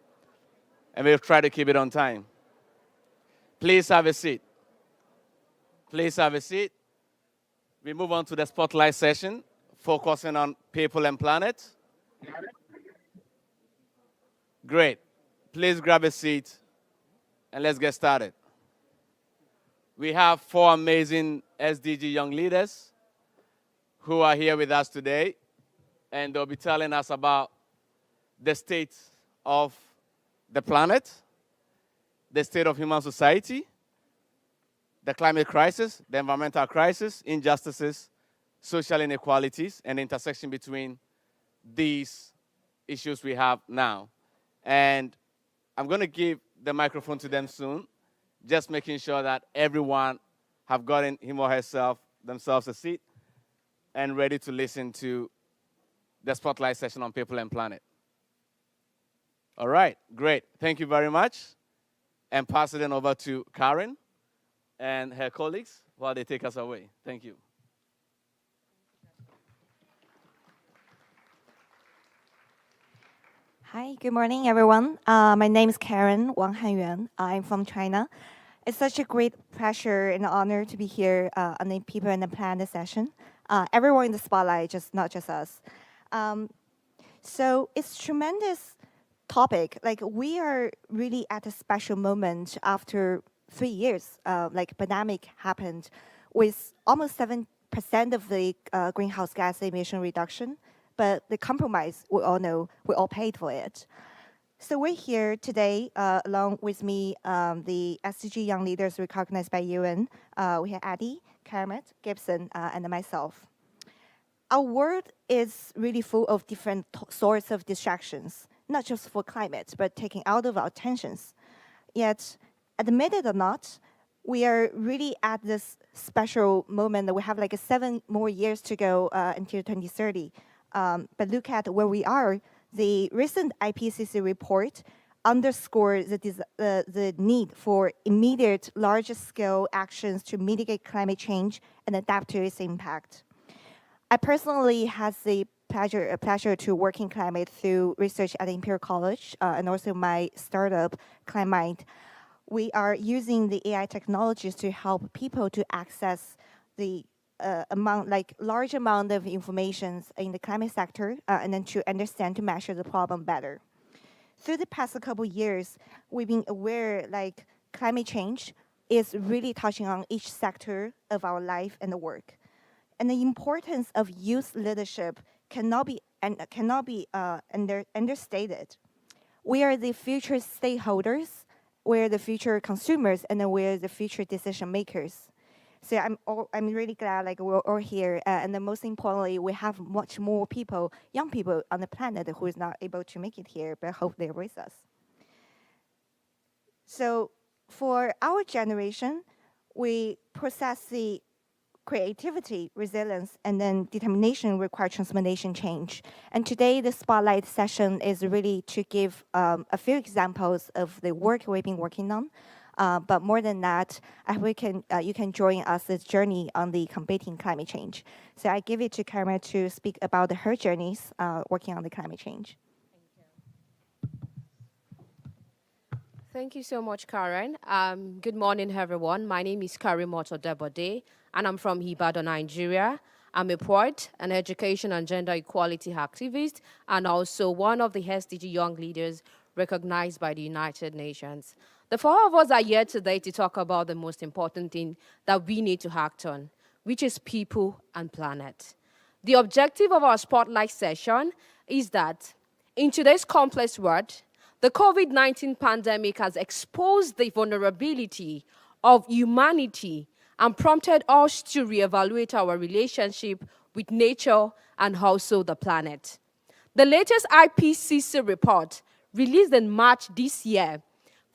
And we'll try to keep it on time. Please have a seat. Please have a seat. We move on to the spotlight session, focusing on people and planet. Great. Please grab a seat and let's get started. We have 4 amazing SDG young leaders who are here with us today, and they'll be telling us about the state of the planet, the state of human society, the climate crisis, the environmental crisis, injustices, social inequalities, and the intersection between these issues we have now. And I'm going to give the microphone to them soon, just making sure that everyone have gotten him or herself themselves a seat and ready to listen to the spotlight session on people and planet. All right, great. Thank you very much. And pass it on over to Karen and her colleagues while they take us away. Thank you. Hi, good morning, everyone. My name is Karen Wang Hanyuan. I'm from China. It's such a great pleasure and honor to be here on the People and the Planet session. Everyone in the spotlight, not just us. So it's tremendous topic. Like, we are really at a special moment after 3 years. Like, pandemic happened with almost 7% of the greenhouse gas emission reduction. But the compromise, we all know, we all paid for it. So we're here today, along with me, the SDG Young Leaders recognized by UN. We have Addie, Kermit, Gibson, and myself. Our world is really full of different sorts of distractions, not just for climate, but taking out of our attentions. Yet, admit it or not, we are really at this special moment that we have like 7 more years to go until 2030. But look at where we are. The recent IPCC report underscores the need for immediate, larger-scale actions to mitigate climate change and adapt to its impact. I personally had the pleasure to work in climate through research at Imperial College and also my startup, Climate. We are using the AI technologies to help people to access the large amount of information in the climate sector, and then to understand, to measure the problem better. Through the past couple years, we've been aware like climate change is really touching on each sector of our life and the work. And the importance of youth leadership cannot be understated. We are the future stakeholders, we're the future consumers, and then we're the future decision makers. So I'm really glad like we're all here, and then most importantly, we have much more people, young people on the planet who is not able to make it here, but hope they're with us. So for our generation, we possess the creativity, resilience, and then determination required transformation change. And today, the spotlight session is really to give a few examples of the work we've been working on. But more than that, you can join us this journey on the combating climate change. So I give it to Karen to speak about her journeys working on the climate change. Thank you so much, Karen. Good morning, everyone. My name is Karen Motodebode, and I'm from Ibadan, Nigeria. I'm a poet, an education and gender equality activist, and also one of the SDG Young Leaders recognized by the United Nations. The 4 of us are here today to talk about the most important thing that we need to act on, which is people and planet. The objective of our spotlight session is that in today's complex world, the COVID-19 pandemic has exposed the vulnerability of humanity and prompted us to reevaluate our relationship with nature and also the planet. The latest IPCC report, released in March this year,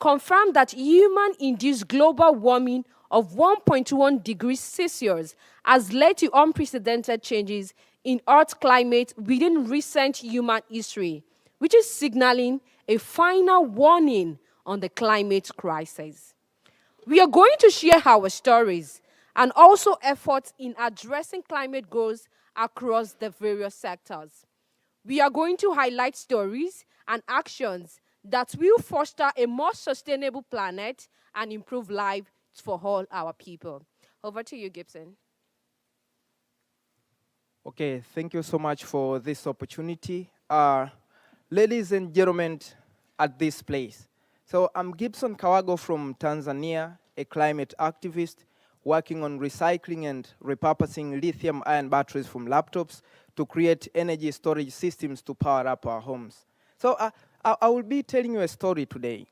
confirmed that human-induced global warming of 1.1 degrees Celsius has led to unprecedented changes in Earth's climate within recent human history, which is signaling a final warning on the climate crisis. We are going to share our stories and also efforts in addressing climate goals across the various sectors. We are going to highlight stories and actions that will foster a more sustainable planet and improve lives for all our people. Over to you, Gibson. Okay, thank you so much for this opportunity. Ladies and gentlemen at this place. So I'm Gibson Kawago from Tanzania, a climate activist working on recycling and repurposing lithium-ion batteries from laptops to create energy storage systems to power up our homes. So I will be telling you a story today.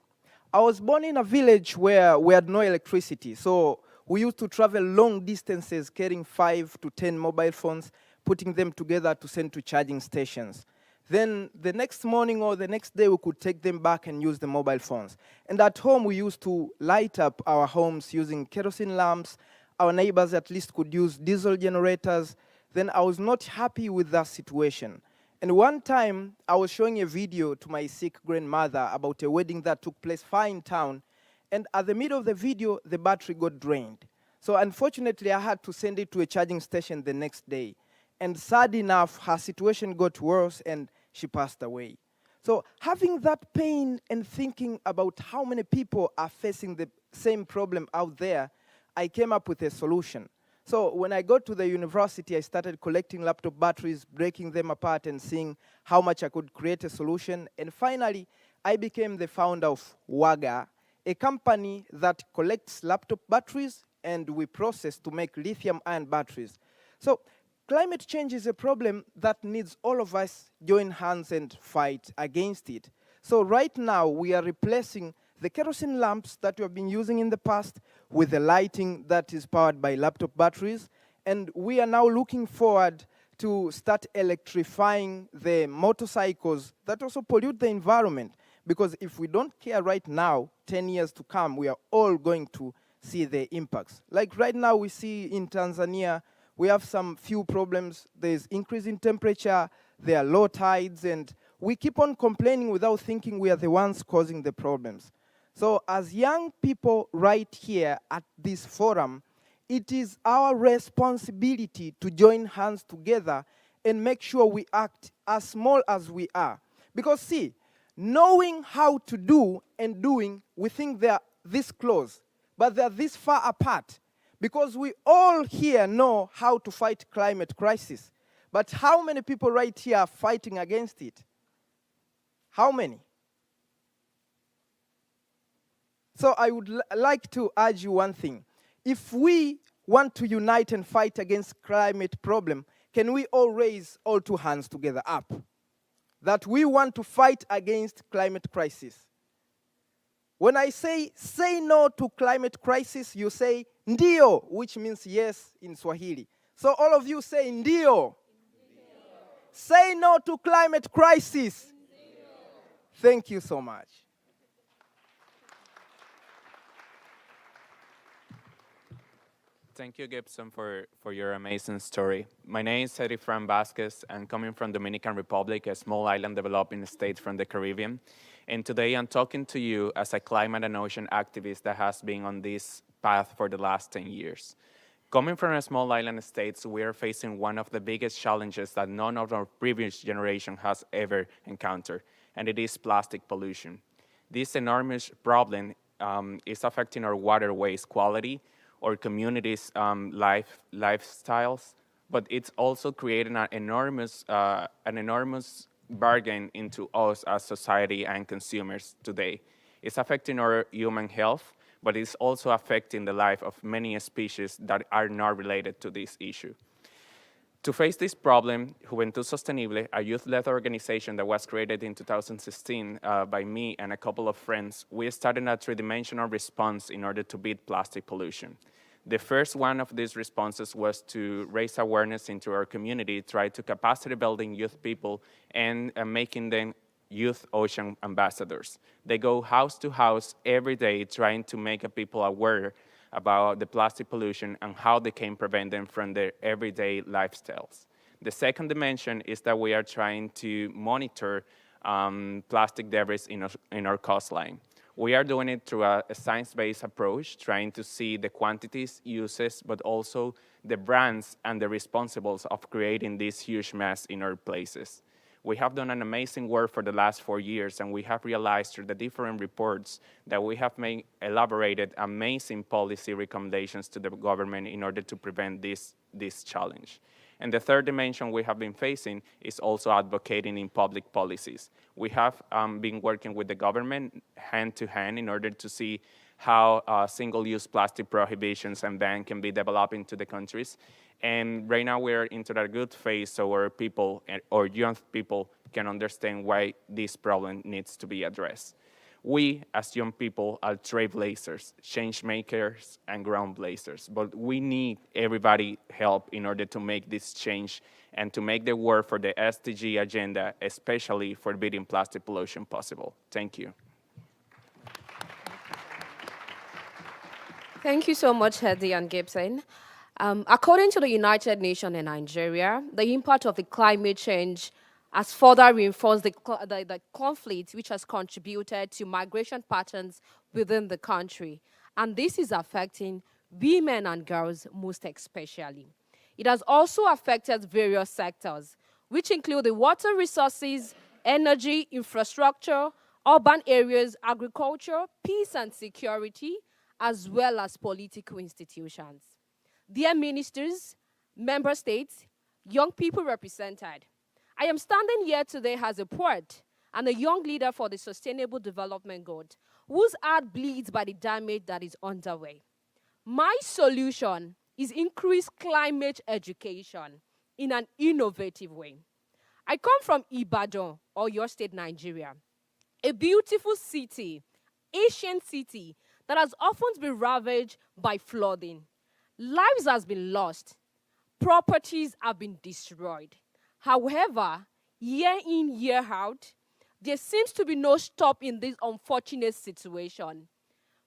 I was born in a village where we had no electricity, so we used to travel long distances carrying 5 to 10 mobile phones, putting them together to send to charging stations. Then the next morning or the next day, we could take them back and use the mobile phones. And at home, we used to light up our homes using kerosene lamps. Our neighbors at least could use diesel generators. Then I was not happy with that situation. And one time, I was showing a video to my sick grandmother about a wedding that took place far in town. And at the middle of the video, the battery got drained. So unfortunately, I had to send it to a charging station the next day. And sad enough, her situation got worse and she passed away. So having that pain and thinking about how many people are facing the same problem out there, I came up with a solution. So when I got to the university, I started collecting laptop batteries, breaking them apart and seeing how much I could create a solution. And finally, I became the founder of WAGA, a company that collects laptop batteries and we process to make lithium-ion batteries. So climate change is a problem that needs all of us join hands and fight against it. So right now, we are replacing the kerosene lamps that we have been using in the past with the lighting that is powered by laptop batteries. And we are now looking forward to start electrifying the motorcycles that also pollute the environment. Because if we don't care right now, 10 years to come, we are all going to see the impacts. Like right now, we see in Tanzania, we have some few problems. There's increase in temperature, there are low tides, and we keep on complaining without thinking we are the ones causing the problems. So as young people right here at this forum, it is our responsibility to join hands together and make sure we act as small as we are. Because see, knowing how to do and doing, we think they're this close, but they're this far apart. Because we all here know how to fight climate crisis. But how many people right here are fighting against it? How many? So I would like to urge you one thing. If we want to unite and fight against climate problem, can we all raise all two hands together up? That we want to fight against climate crisis. When I say no to climate crisis, you say ndio, which means yes in Swahili. So all of you say ndio. Say no to climate crisis. Thank you so much. Thank you, Gibson, for your amazing story. My name is Erifran Vasquez, and coming from Dominican Republic, a small island developing state from the Caribbean. And today I'm talking to you as a climate and ocean activist that has been on this path for the last 10 years. Coming from a small island state, we are facing one of the biggest challenges that none of our previous generation has ever encountered, and it is plastic pollution. This enormous problem is affecting our waterways quality, our communities' lifestyles, but it's also creating an enormous bargain into us as society and consumers today. It's affecting our human health, but it's also affecting the life of many species that are not related to this issue. To face this problem, Juventud Sostenible, a youth-led organization that was created in 2016 by me and a couple of friends, we started a three-dimensional response in order to beat plastic pollution. The first one of these responses was to raise awareness into our community, try to capacity building youth people and making them youth ocean ambassadors. They go house to house every day trying to make people aware about the plastic pollution and how they can prevent them from their everyday lifestyles. The second dimension is that we are trying to monitor plastic debris in our coastline. We are doing it through a science-based approach, trying to see the quantities, uses, but also the brands and the responsibles of creating this huge mess in our places. We have done an amazing work for the last 4 years, and we have realized through the different reports that we have elaborated amazing policy recommendations to the government in order to prevent this challenge. And the third dimension we have been facing is also advocating in public policies. We have been working with the government hand to hand in order to see how single-use plastic prohibitions and ban can be developed into the countries. And right now we're into that good phase so our people or young people can understand why this problem needs to be addressed. We, as young people, are trailblazers, change makers, and ground blazers. But we need everybody's help in order to make this change and to make the work for the SDG agenda, especially for beating plastic pollution, possible. Thank you. Thank you so much, Hedy and Gibson. According to the United Nations in Nigeria, the impact of the climate change has further reinforced the conflict which has contributed to migration patterns within the country. And this is affecting women and girls most especially. It has also affected various sectors, which include the water resources, energy, infrastructure, urban areas, agriculture, peace and security, as well as political institutions. Dear ministers, member states, young people represented, I am standing here today as a poet and a young leader for the Sustainable Development Goals, whose heart bleeds by the damage that is underway. My solution is increased climate education in an innovative way. I come from Ibadan, or your state, Nigeria, a beautiful city, ancient city that has often been ravaged by flooding. Lives have been lost. Properties have been destroyed. However, year in, year out, there seems to be no stop in this unfortunate situation.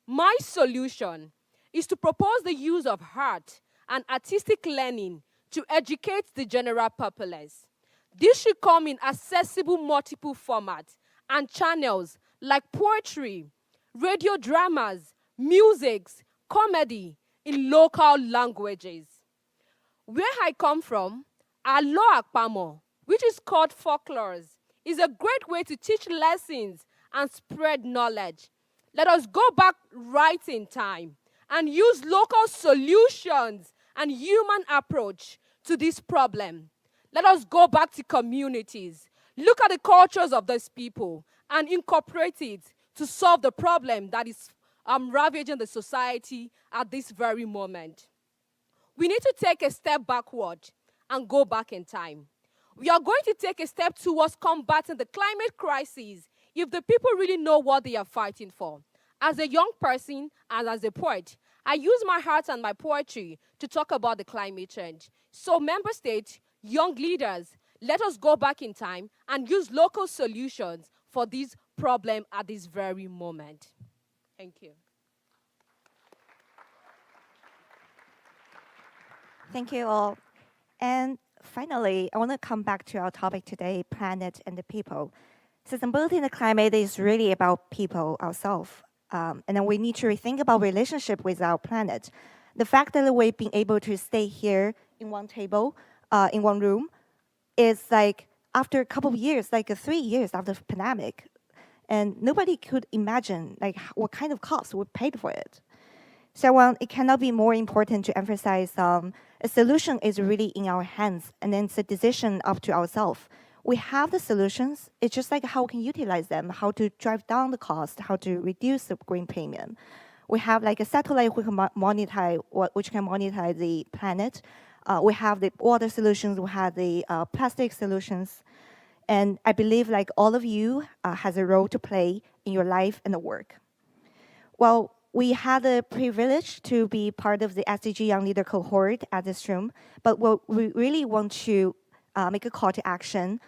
My solution is to propose the use of art and artistic learning to educate the general populace. This should come in accessible multiple formats and channels like poetry, radio dramas, musics, comedy in local languages. Where I come from, Alo Akpamo, which is called folklore, is a great way to teach lessons and spread knowledge. Let us go back right in time and use local solutions and human approach to this problem. Let us go back to communities, look at the cultures of those people and incorporate it to solve the problem that is ravaging the society at this very moment. We need to take a step backward and go back in time. We are going to take a step towards combating the climate crisis if the people really know what they are fighting for. As a young person and as a poet, I use my heart and my poetry to talk about the climate change. So member states, young leaders, let us go back in time and use local solutions for this problem at this very moment. Thank you. Thank you all. And finally, I want to come back to our topic today, planet and the people. Sustainability in the climate is really about people, ourselves. And then we need to rethink about relationship with our planet. The fact that we've been able to stay here in one table, in one room, is like after a couple of years, like 3 years after the pandemic. And nobody could imagine like what kind of cost we paid for it. So it cannot be more important to emphasize a solution is really in our hands, and then it's a decision up to ourselves. We have the solutions. It's just like how we can utilize them, how to drive down the cost, how to reduce the green premium. We have like a satellite which can monitor the planet. We have the water solutions. We have the plastic solutions. And I believe like all of you has a role to play in your life and the work. Well, we had the privilege to be part of the SDG Young Leader cohort at this room, but what we really want to make a call to action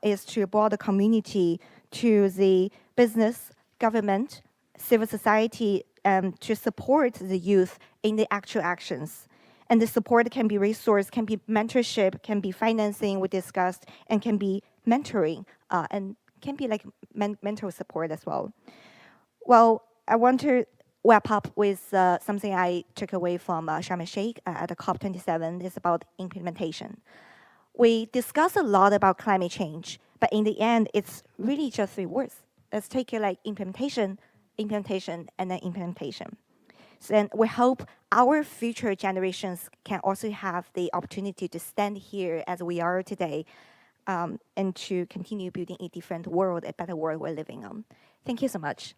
is to broaden the community to the business, government, civil society, to support the youth in the actual actions. And the support can be resource, can be mentorship, can be financing, we discussed, and can be mentoring, and can be like mental support as well. Well, I want to wrap up with something I took away from Sharm el-Sheikh at the COP27. It's about implementation. We discuss a lot about climate change, but in the end, it's really just 3 words. Let's take it like implementation, implementation, and then implementation. So then we hope our future generations can also have the opportunity to stand here as we are today, and to continue building a different world, a better world we're living on. Thank you so much.